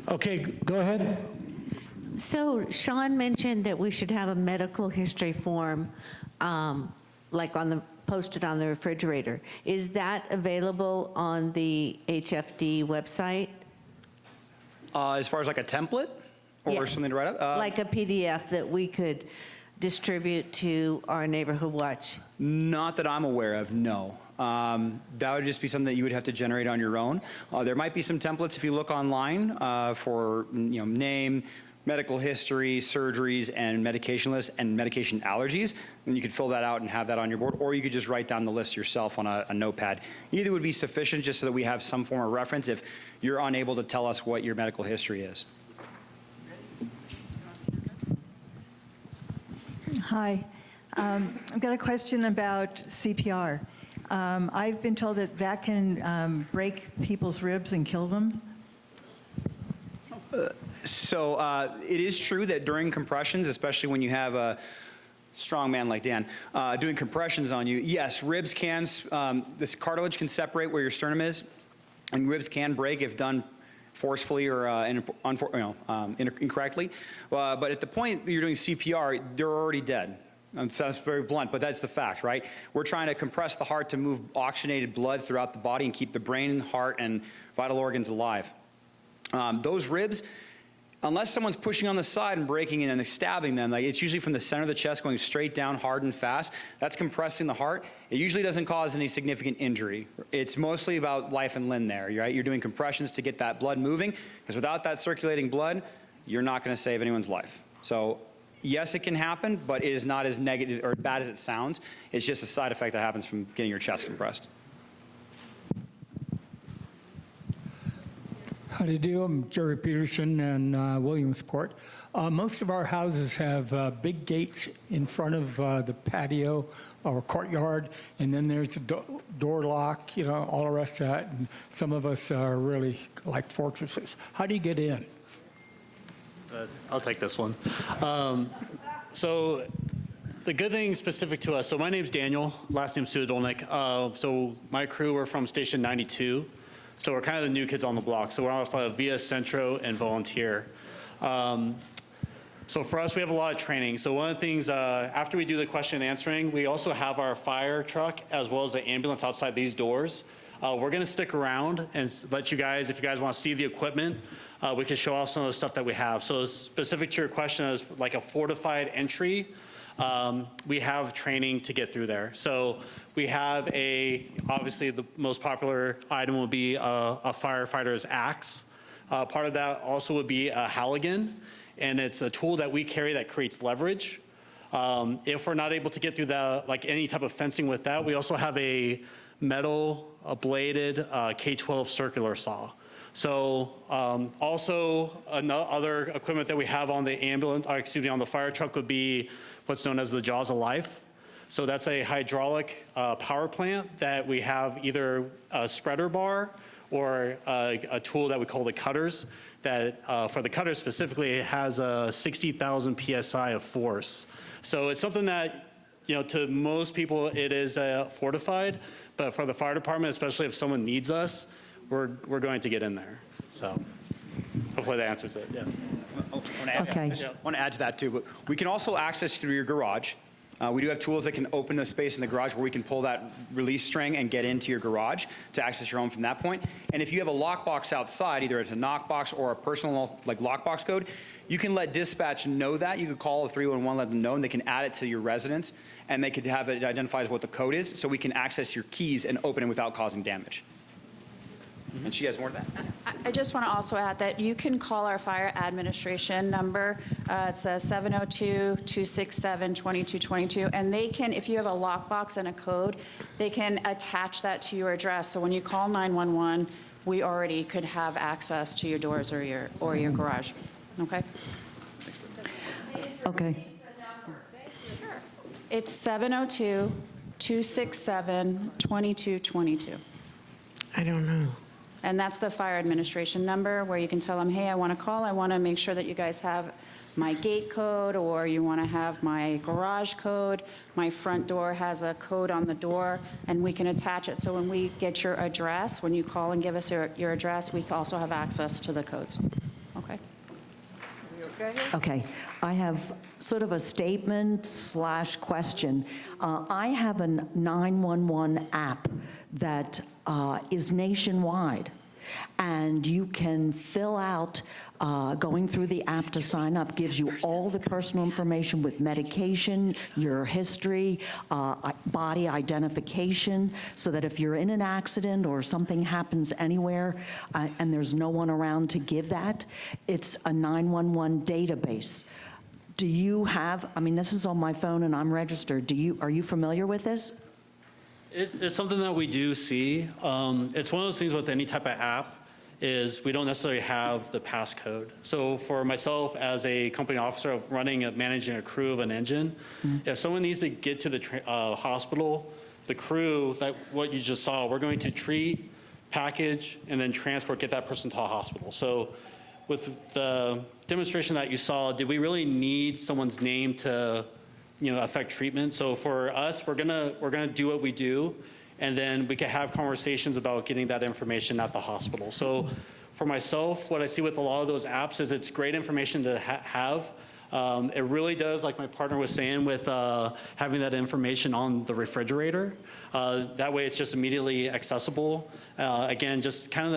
Okay, go ahead. So Sean mentioned that we should have a medical history form, like posted on the refrigerator. Is that available on the HFD website? As far as like a template or Yes. something to write up? Like a PDF that we could distribute to our neighborhood watch? Not that I'm aware of, no. That would just be something that you would have to generate on your own. There might be some templates if you look online for name, medical history, surgeries, and medication lists and medication allergies. And you could fill that out and have that on your board, or you could just write down the list yourself on a notepad. Either would be sufficient just so that we have some form of reference if you're unable to tell us what your medical history is. Hi. I've got a question about CPR. I've been told that that can break people's ribs and kill them. So it is true that during compressions, especially when you have a strong man like Dan doing compressions on you, yes, ribs can, this cartilage can separate where your sternum is, and ribs can break if done forcefully or incorrectly. But at the point that you're doing CPR, they're already dead. It sounds very blunt, but that's the fact, right? We're trying to compress the heart to move oxygenated blood throughout the body and keep the brain, heart, and vital organs alive. Those ribs, unless someone's pushing on the side and breaking and then stabbing them, like it's usually from the center of the chest going straight down hard and fast. That's compressing the heart. It usually doesn't cause any significant injury. It's mostly about life and limb there, right? You're doing compressions to get that blood moving, because without that circulating blood, you're not going to save anyone's life. So yes, it can happen, but it is not as negative or bad as it sounds. It's just a side effect that happens from getting your chest compressed. How do you do? I'm Jerry Peterson in Williamsport. Most of our houses have big gates in front of the patio or courtyard, and then there's a door lock, all the rest of that. And some of us are really like fortresses. How do you get in? I'll take this one. So the good thing specific to us, so my name's Daniel, last name's Suadolnik. So my crew, we're from Station 92. So we're kind of the new kids on the block. So we're off Via Centro and Volunteer. So for us, we have a lot of training. So one of the things, after we do the question and answering, we also have our fire truck as well as the ambulance outside these doors. We're gonna stick around and let you guys, if you guys wanna see the equipment, we can show off some of the stuff that we have. So specific to your question is like a fortified entry. We have training to get through there. So we have obviously the most popular item will be a firefighter's axe. Part of that also would be a Halligan, and it's a tool that we carry that creates leverage. If we're not able to get through like any type of fencing with that, we also have a metal bladed K12 circular saw. So also other equipment that we have on the ambulance, on the fire truck would be what's known as the Jaws of Life. So that's a hydraulic power plant that we have either a spreader bar or a tool that we call the cutters that for the cutters specifically, it has a 60,000 PSI of force. So it's something that, to most people it is fortified, but for the fire department, especially if someone needs us, we're going to get in there. So hopefully that answers it, yeah. Okay. I want to add to that too, but we can also access through your garage. We do have tools that can open the space in the garage where we can pull that release string and get into your garage to access your home from that point. And if you have a lockbox outside, either it's a knockbox or a personal lockbox code, you can let dispatch know that. You could call a 311, let them know, and they can add it to your residence, and they could have it identified as what the code is, so we can access your keys and open it without causing damage. And she has more of that. I just want to also add that you can call our fire administration number. It's 702-267-2222. And they can, if you have a lockbox and a code, they can attach that to your address. So when you call 911, we already could have access to your doors or your garage. Okay? Okay. It's 702-267-2222. I don't know. And that's the fire administration number where you can tell them, hey, I want to call. I want to make sure that you guys have my gate code, or you want to have my garage code. My front door has a code on the door, and we can attach it. So when we get your address, when you call and give us your address, we also have access to the codes. Okay? Okay, I have sort of a statement/question. I have a 911 app that is nationwide. And you can fill out, going through the app to sign up gives you all the personal information with medication, your history, body identification, so that if you're in an accident or something happens anywhere and there's no one around to give that, it's a 911 database. Do you have, I mean, this is on my phone and I'm registered. Are you familiar with this? It's something that we do see. It's one of those things with any type of app is we don't necessarily have the passcode. So for myself as a company officer of managing a crew of an engine, if someone needs to get to the hospital, the crew, what you just saw, we're going to treat, package, and then transport, get that person to a hospital. So with the demonstration that you saw, did we really need someone's name to affect treatment? So for us, we're gonna do what we do, and then we can have conversations about getting that information at the hospital. So for myself, what I see with a lot of those apps is it's great information to have. It really does, like my partner was saying, with having that information on the refrigerator. That way it's just immediately accessible. Again, just kind of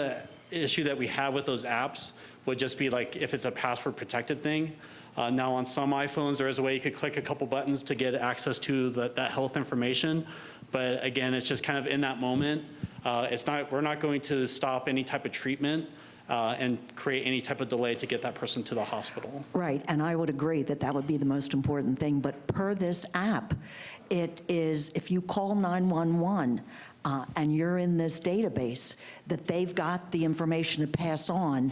the issue that we have with those apps would just be like if it's a password protected thing. Now on some iPhones, there is a way you could click a couple buttons to get access to that health information. But again, it's just kind of in that moment. We're not going to stop any type of treatment and create any type of delay to get that person to the hospital. Right, and I would agree that that would be the most important thing. But per this app, it is, if you call 911 and you're in this database, that they've got the information to pass on.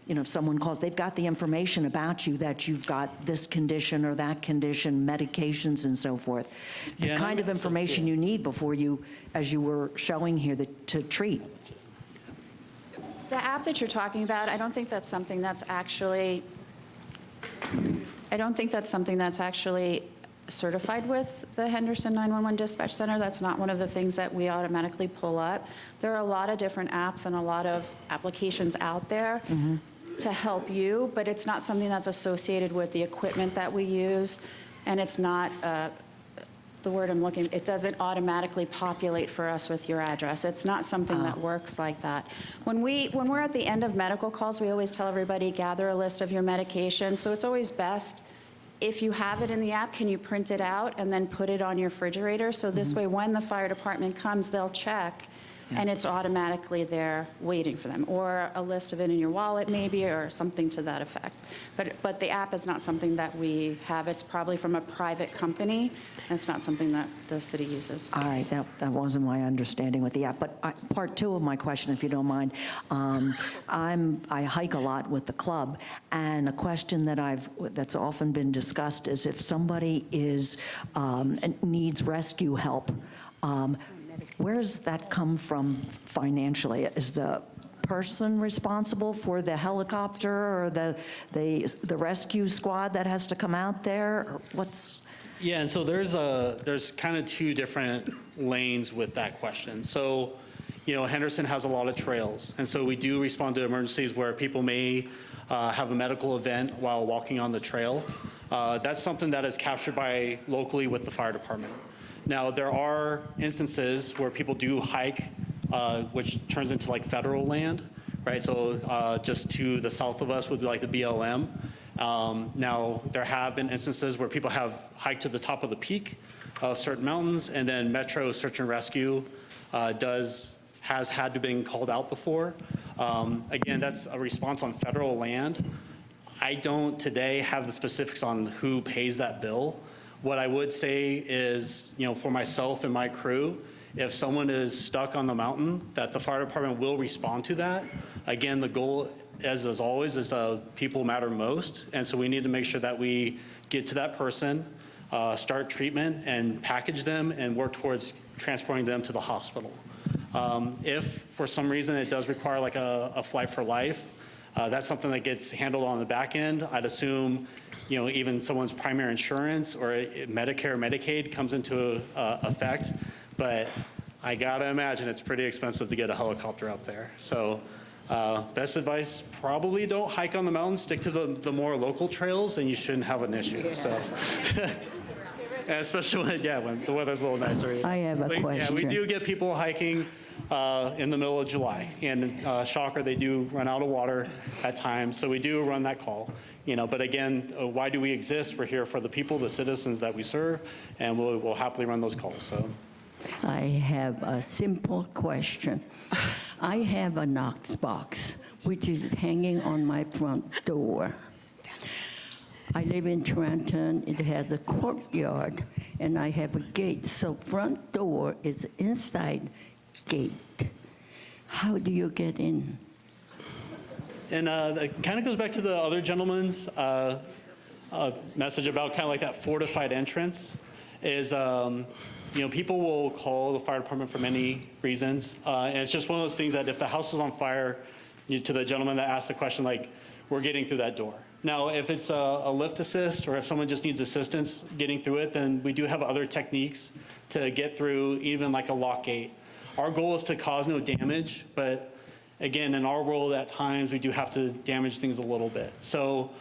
If someone calls, they've got the information about you, that you've got this condition or that condition, medications and so forth. The kind of information you need before you, as you were showing here, to treat. The app that you're talking about, I don't think that's something that's actually certified with the Henderson 911 Dispatch Center. That's not one of the things that we automatically pull up. There are a lot of different apps and a lot of applications out there to help you, but it's not something that's associated with the equipment that we use, and it's not, the word I'm looking, it doesn't automatically populate for us with your address. It's not something that works like that. When we're at the end of medical calls, we always tell everybody, gather a list of your medications, so it's always best if you have it in the app, can you print it out and then put it on your refrigerator? So this way, when the fire department comes, they'll check, and it's automatically there waiting for them. Or a list of it in your wallet, maybe, or something to that effect. But the app is not something that we have. It's probably from a private company, and it's not something that the city uses. All right, that wasn't my understanding with the app. But part two of my question, if you don't mind, I hike a lot with the club, and a question that's often been discussed is if somebody needs rescue help, where does that come from financially? Is the person responsible for the helicopter or the rescue squad that has to come out there? Or what's? Yeah, and so there's kind of two different lanes with that question. So, Henderson has a lot of trails, and so we do respond to emergencies where people may have a medical event while walking on the trail. That's something that is captured locally with the fire department. Now, there are instances where people do hike, which turns into like federal land, right? So just to the south of us would be like the BLM. Now, there have been instances where people have hiked to the top of the peak of certain mountains, and then Metro Search and Rescue has had to been called out before. Again, that's a response on federal land. I don't today have the specifics on who pays that bill. What I would say is, for myself and my crew, if someone is stuck on the mountain, that the fire department will respond to that. Again, the goal, as always, is people matter most, and so we need to make sure that we get to that person, start treatment, and package them, and work towards transporting them to the hospital. If, for some reason, it does require like a flight for life, that's something that gets handled on the back end. I'd assume even someone's primary insurance or Medicare or Medicaid comes into effect, but I gotta imagine it's pretty expensive to get a helicopter up there. So best advice, probably don't hike on the mountain, stick to the more local trails, and you shouldn't have an issue, so. And especially when the weather's a little nicer. I have a question. Yeah, we do get people hiking in the middle of July. And shocker, they do run out of water at times, so we do run that call. But again, why do we exist? We're here for the people, the citizens that we serve, and we'll happily run those calls. So. I have a simple question. I have a Knox box, which is hanging on my front door. I live in Trenton. It has a courtyard, and I have a gate. So front door is inside gate. How do you get in? And it kind of goes back to the other gentleman's message about kind of like that fortified entrance is, people will call the fire department for many reasons. And it's just one of those things that if the house is on fire, to the gentleman that asked the question, like, we're getting through that door. Now, if it's a lift assist or if someone just needs assistance getting through it, then we do have other techniques to get through, even like a lock gate. Our goal is to cause no damage, but again, in our world, at times, we do have to damage things a little bit. So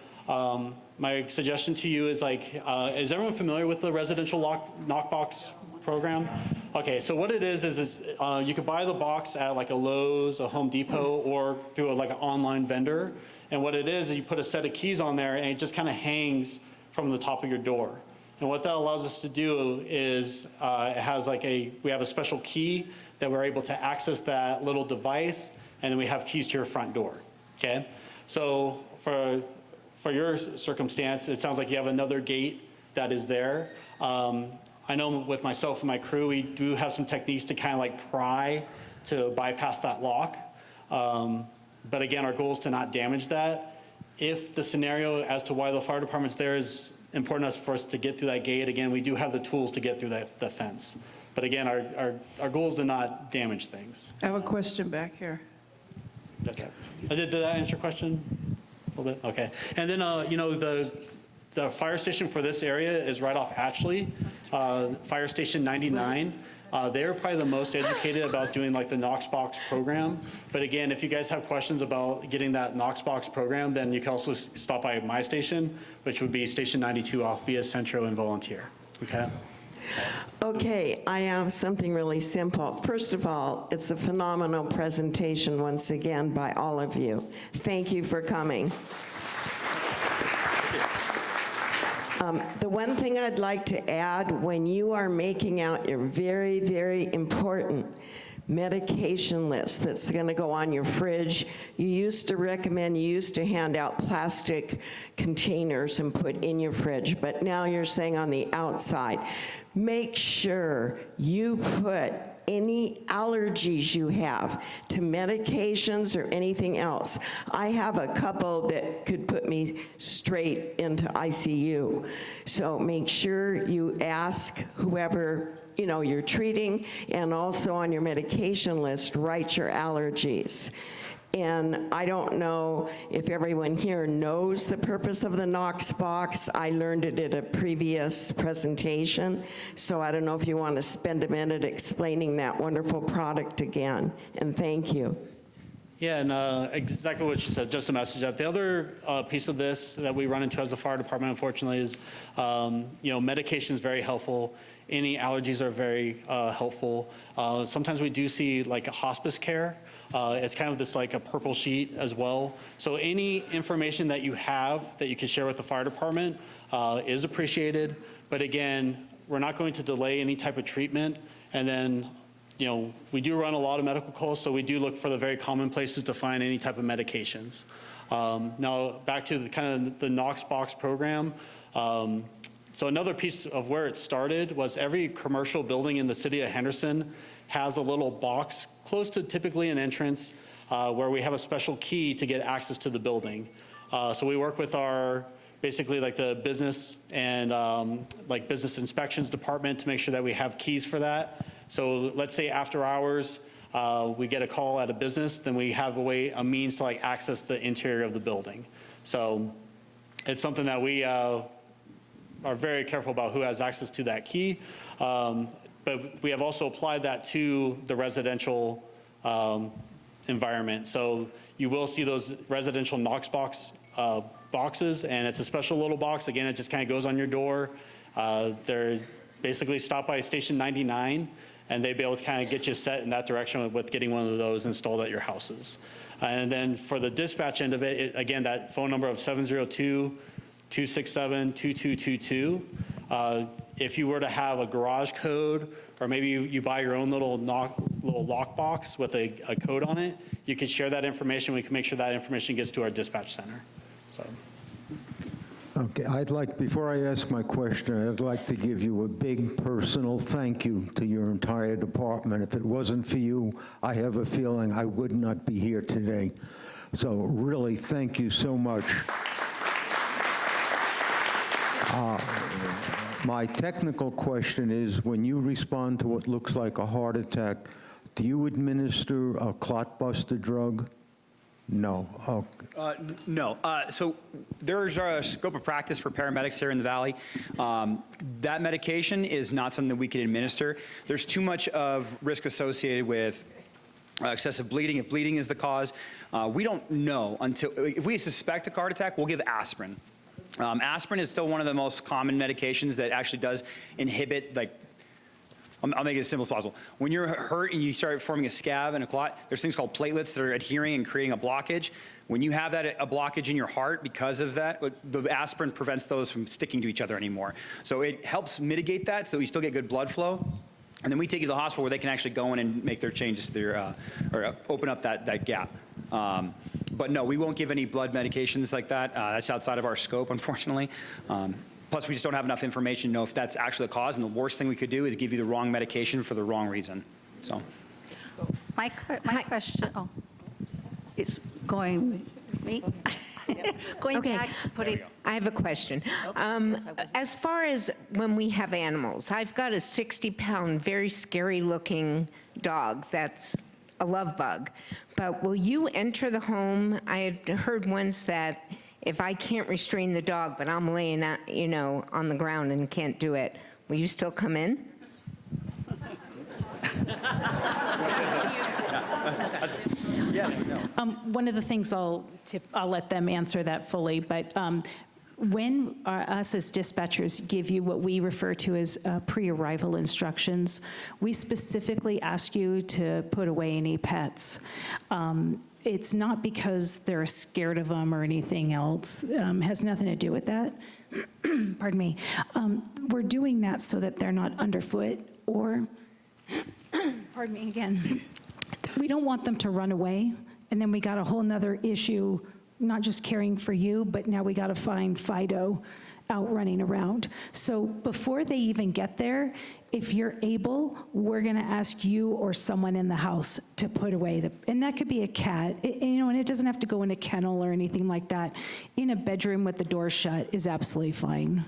my suggestion to you is is everyone familiar with the residential knockbox program? Okay, so what it is you could buy the box at like a Lowe's, a Home Depot, or through an online vendor. And what it is you put a set of keys on there, and it just kind of hangs from the top of your door. And what that allows us to do is it has we have a special key that we're able to access that little device, and then we have keys to your front door, okay? So for your circumstance, it sounds like you have another gate that is there. I know with myself and my crew, we do have some techniques to kind of pry to bypass that lock. But again, our goal is to not damage that. If the scenario as to why the fire department's there is important for us to get through that gate, again, we do have the tools to get through the fence. But again, our goal is to not damage things. I have a question back here. Okay. Did that answer your question a little bit? Okay. And then, the fire station for this area is right off Ashley, Fire Station 99. They're probably the most educated about doing the Knox box program. But again, if you guys have questions about getting that Knox box program, then you can also stop by my station, which would be Station 92 off Via Centro and Volunteer. Okay? Okay, I have something really simple. First of all, it's a phenomenal presentation once again by all of you. Thank you for coming. The one thing I'd like to add, when you are making out your very, very important medication list that's going to go on your fridge, you used to hand out plastic containers and put in your fridge, but now you're saying on the outside. Make sure you put any allergies you have to medications or anything else. I have a couple that could put me straight into ICU. So make sure you ask whoever you're treating, and also on your medication list, write your allergies. And I don't know if everyone here knows the purpose of the Knox box. I learned it at a previous presentation, so I don't know if you want to spend a minute explaining that wonderful product again, and thank you. Yeah, and exactly what you said, just a message that the other piece of this that we run into as a fire department, unfortunately, is, medication is very helpful. Any allergies are very helpful. Sometimes we do see a hospice care. It's kind of this a purple sheet as well. So any information that you have that you can share with the fire department is appreciated. But again, we're not going to delay any type of treatment. And then, we do run a lot of medical calls, so we do look for the very common places to find any type of medications. Now, back to the Knox box program. So another piece of where it started was every commercial building in the city of Henderson has a little box close to typically an entrance where we have a special key to get access to the building. So we work with our, basically the business and business inspections department to make sure that we have keys for that. So let's say after hours, we get a call at a business, then we have a means to access the interior of the building. So it's something that we are very careful about who has access to that key. But we have also applied that to the residential environment. So you will see those residential Knox boxes, and it's a special little box. Again, it just kind of goes on your door. They're basically stop by Station 99, and they'd be able to kind of get you set in that direction with getting one of those installed at your houses. And then for the dispatch end of it, again, that phone number of 702-267-2222. If you were to have a garage code, or maybe you buy your own little lock box with a code on it, you can share that information. We can make sure that information gets to our dispatch center. So. Okay, before I ask my question, I'd like to give you a big personal thank you to your entire department. If it wasn't for you, I have a feeling I would not be here today. So really, thank you so much. My technical question is, when you respond to what looks like a heart attack, do you administer a clot buster drug? No. Oh. No. So there's a scope of practice for paramedics here in the Valley. That medication is not something that we can administer. There's too much of risk associated with excessive bleeding. If bleeding is the cause, we don't know until, if we suspect a heart attack, we'll give aspirin. Aspirin is still one of the most common medications that actually does inhibit, like, I'll make it as simple as possible. When you're hurt and you start forming a scab and a clot, there's things called platelets that are adhering and creating a blockage. When you have a blockage in your heart because of that, the aspirin prevents those from sticking to each other anymore. So it helps mitigate that so you still get good blood flow. And then we take you to the hospital where they can actually go in and make their changes to their, or open up that gap. But no, we won't give any blood medications like that. That's outside of our scope, unfortunately. Plus, we just don't have enough information to know if that's actually the cause, and the worst thing we could do is give you the wrong medication for the wrong reason. So, my question is going going back to putting. I have a question. As far as when we have animals, I've got a 60-pound, very scary-looking dog that's a love bug. But will you enter the home? I had heard once that if I can't restrain the dog, but I'm laying out, on the ground and can't do it, will you still come in? One of the things I'll let them answer that fully, but when us as dispatchers give you what we refer to as pre-arrival instructions, we specifically ask you to put away any pets. It's not because they're scared of them or anything else. Has nothing to do with that. Pardon me. We're doing that so that they're not underfoot or, pardon me again, we don't want them to run away, and then we got a whole nother issue, not just caring for you, but now we got to find Fido out running around. So before they even get there, if you're able, we're going to ask you or someone in the house to put away and that could be a cat, and it doesn't have to go in a kennel or anything like that. In a bedroom with the door shut is absolutely fine.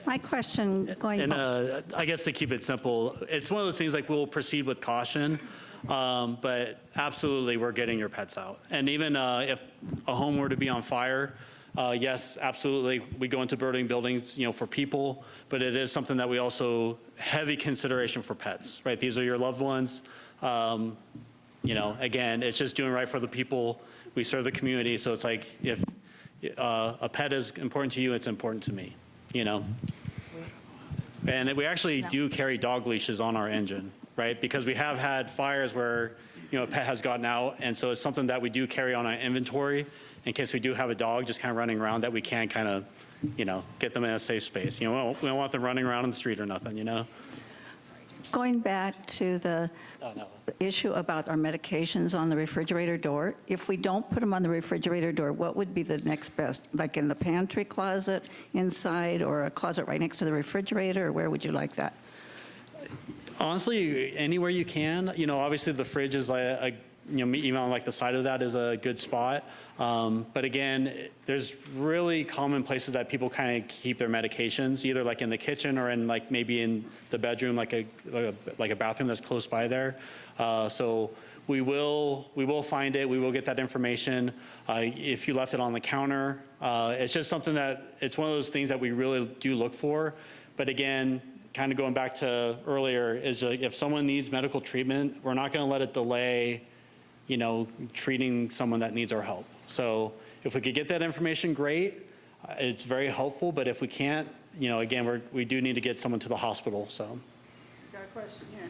My question going. And I guess to keep it simple, it's one of those things like we'll proceed with caution, but absolutely we're getting your pets out. And even if a home were to be on fire, yes, absolutely, we go into burning buildings, for people, but it is something that we also heavy consideration for pets, right? These are your loved ones. Again, it's just doing right for the people. We serve the community, so it's like if a pet is important to you, it's important to me, And we actually do carry dog leashes on our engine, right? Because we have had fires where, a pet has gotten out, and so it's something that we do carry on our inventory in case we do have a dog just kind of running around that we can kind of, get them in a safe space. We don't want them running around in the street or nothing, Going back to the issue about our medications on the refrigerator door, if we don't put them on the refrigerator door, what would be the next best? Like in the pantry closet inside, or a closet right next to the refrigerator, or where would you like that? Honestly, anywhere you can. Obviously the fridge is like even on like the side of that is a good spot. But again, there's really common places that people kind of keep their medications, either like in the kitchen or in like maybe in the bedroom, like a bathroom that's close by there. So we will find it. We will get that information. If you left it on the counter, it's just something that it's one of those things that we really do look for. But again, kind of going back to earlier, is like if someone needs medical treatment, we're not going to let it delay treating someone that needs our help. So if we could get that information, great. It's very helpful, but if we can't, again, we do need to get someone to the hospital, so. Got a question here.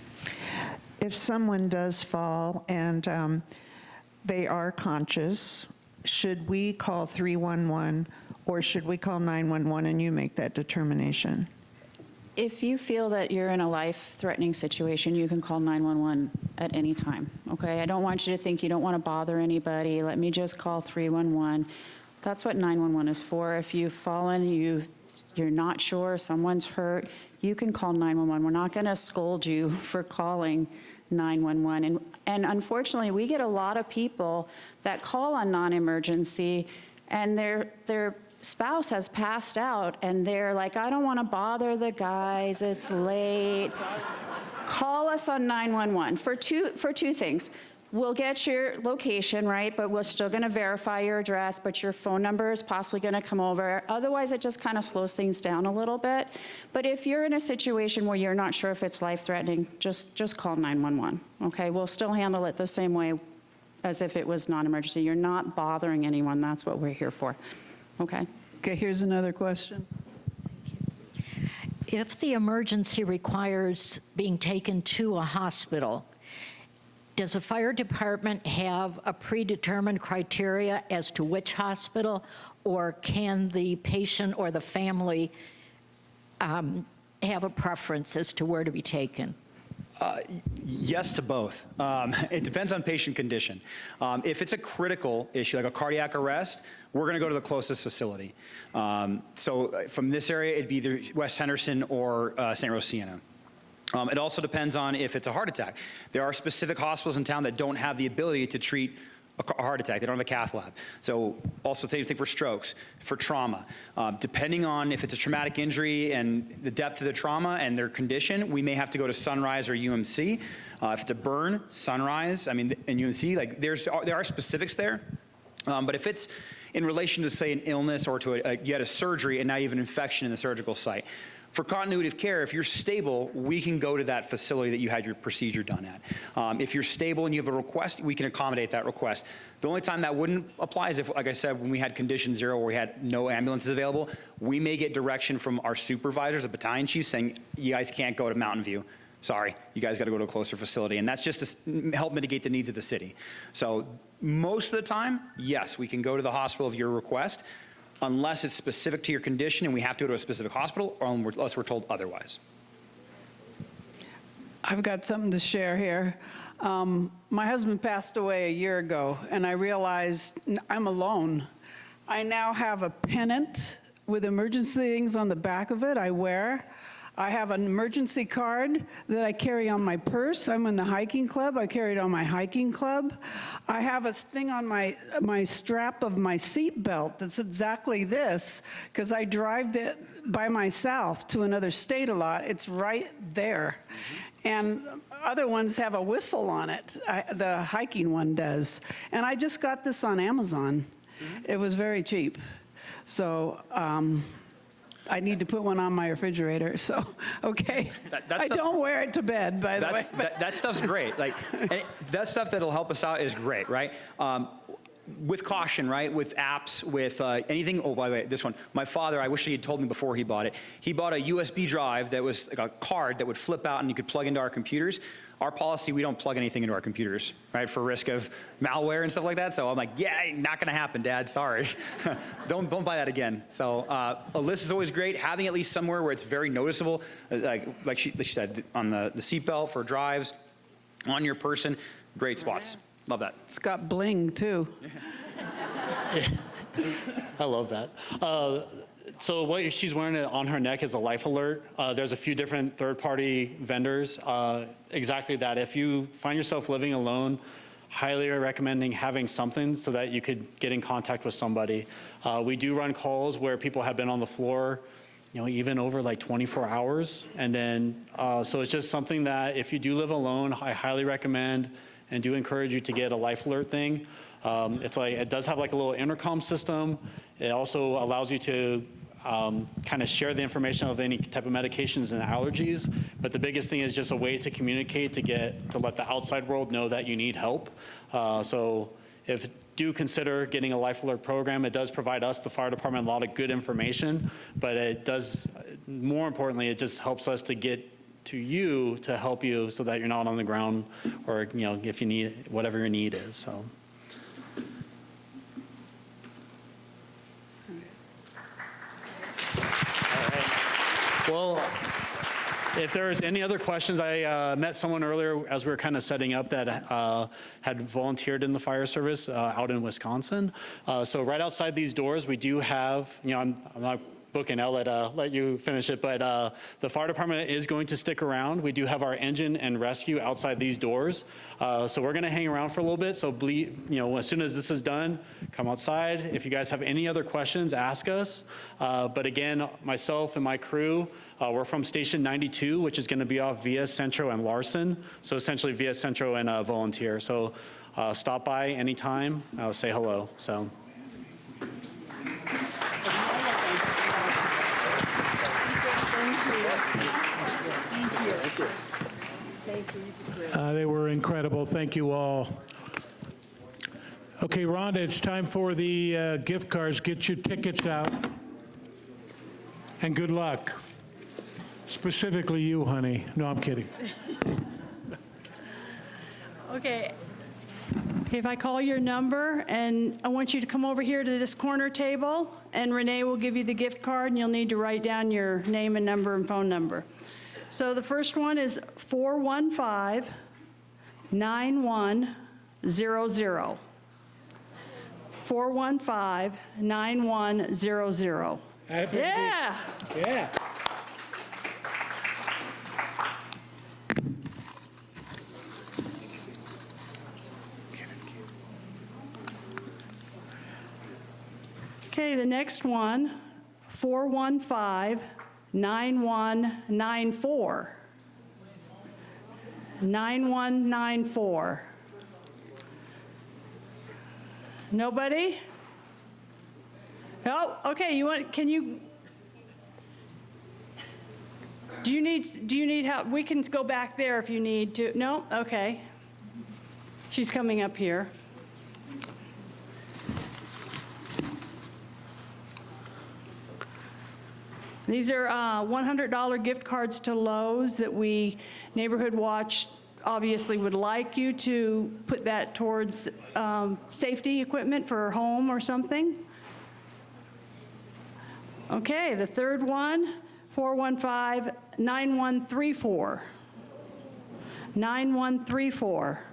If someone does fall and they are conscious, should we call 311 or should we call 911 and you make that determination? If you feel that you're in a life-threatening situation, you can call 911 at any time, okay? I don't want you to think you don't want to bother anybody. Let me just call 311. That's what 911 is for. If you've fallen, you're not sure, someone's hurt, you can call 911. We're not going to scold you for calling 911. And unfortunately, we get a lot of people that call on non-emergency, and their spouse has passed out, and they're like, I don't want to bother the guys, it's late. Call us on 911 for two things. We'll get your location, right, but we're still going to verify your address, but your phone number is possibly going to come over. Otherwise, it just kind of slows things down a little bit. But if you're in a situation where you're not sure if it's life-threatening, just call 911, okay? We'll still handle it the same way as if it was non-emergency. You're not bothering anyone. That's what we're here for. Okay. Okay, here's another question. If the emergency requires being taken to a hospital, does the fire department have a predetermined criteria as to which hospital, or can the patient or the family have a preference as to where to be taken? Yes to both. It depends on patient condition. If it's a critical issue, like a cardiac arrest, we're going to go to the closest facility. So from this area, it'd be either West Henderson or St. Rose Sienna. It also depends on if it's a heart attack. There are specific hospitals in town that don't have the ability to treat a heart attack. They don't have a cath lab. So also same thing for strokes, for trauma. Depending on if it's a traumatic injury and the depth of the trauma and their condition, we may have to go to Sunrise or UMC. If it's a burn, Sunrise, I mean, and UMC, like there are specifics there. But if it's in relation to, say, an illness or to you had a surgery and now you have an infection in the surgical site, for continuity of care, if you're stable, we can go to that facility that you had your procedure done at. If you're stable and you have a request, we can accommodate that request. The only time that wouldn't apply is if, like I said, when we had condition 0 where we had no ambulances available, we may get direction from our supervisors, the battalion chief, saying, you guys can't go to Mountain View. Sorry, you guys got to go to a closer facility. And that's just to help mitigate the needs of the city. So most of the time, yes, we can go to the hospital of your request, unless it's specific to your condition and we have to go to a specific hospital, or unless we're told otherwise. I've got something to share here. My husband passed away a year ago, and I realized I'm alone. I now have a pennant with emergency things on the back of it I wear. I have an emergency card that I carry on my purse. I'm in the hiking club. I carry it on my hiking club. I have a thing on my strap of my seat belt that's exactly this, because I drive it by myself to another state a lot. It's right there. And other ones have a whistle on it. The hiking one does. And I just got this on Amazon. It was very cheap. So, I need to put one on my refrigerator, so, okay. I don't wear it to bed, by the way. That stuff's great. Like, that stuff that'll help us out is great, right? With caution, right? With apps, with anything. Oh, by the way, this one. My father, I wish he had told me before he bought it. He bought a USB drive that was like a card that would flip out and you could plug into our computers. Our policy, we don't plug anything into our computers, right, for risk of malware and stuff like that. So I'm like, yeah, not going to happen, Dad. Sorry. don't buy that again. So a list is always great. Having at least somewhere where it's very noticeable, like she said, on the seatbelt for drives, on your person, great spots. Love that. It's got bling, too. I love that. So what she's wearing on her neck is a life alert. There's a few different third-party vendors. Exactly that. If you find yourself living alone, highly recommending having something so that you could get in contact with somebody. We do run calls where people have been on the floor, even over like 24 hours. And then, so it's just something that if you do live alone, I highly recommend and do encourage you to get a life alert thing. It's like, it does have like a little intercom system. It also allows you to kind of share the information of any type of medications and allergies. But the biggest thing is just a way to communicate, to let the outside world know that you need help. So if do consider getting a life alert program, it does provide us, the fire department, a lot of good information, but it does, more importantly, it just helps us to get to you to help you so that you're not on the ground, or, you know, if you need, whatever your need is, so. All right. Well, if there's any other questions, I met someone earlier as we were kind of setting up that had volunteered in the fire service out in Wisconsin. So right outside these doors, we do have, you know, I'm not booking, I'll let you finish it, but the fire department is going to stick around. We do have our engine and rescue outside these doors. So we're gonna hang around for a little bit, so you know, as soon as this is done, come outside. If you guys have any other questions, ask us. But again, myself and my crew, we're from Station 92, which is gonna be off Via Centro and Larson. So essentially Via Centro and Volunteer. So stop by anytime, say hello, so. They were incredible. Thank you all. Okay, Rhonda, it's time for the gift cards. Get your tickets out. And good luck. Specifically you, honey. No, I'm kidding. Okay. If I call your number, and I want you to come over here to this corner table, and Renee will give you the gift card, and you'll need to write down your name and number and phone number. So the first one is 415-9100. 415-9100. Yeah. Yeah. Okay, the next one, 415-9194. 9194. Nobody? Oh, okay, do you need help? We can go back there if you need to. No? Okay. She's coming up here. These are $100 gift cards to Lowe's that Neighborhood Watch obviously would like you to put that towards safety equipment for home or something. Okay, the third one, 415-9134. 9134.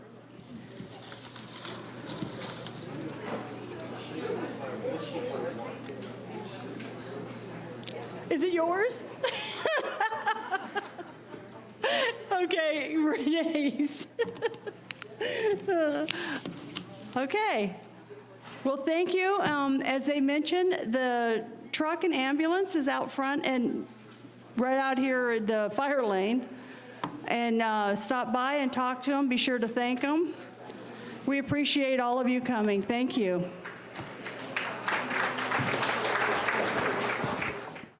Is it yours? Okay, Renee's. Okay. Well, thank you. As they mentioned, the truck and ambulance is out front and right out here at the fire lane. And stop by and talk to them. Be sure to thank them. We appreciate all of you coming. Thank you.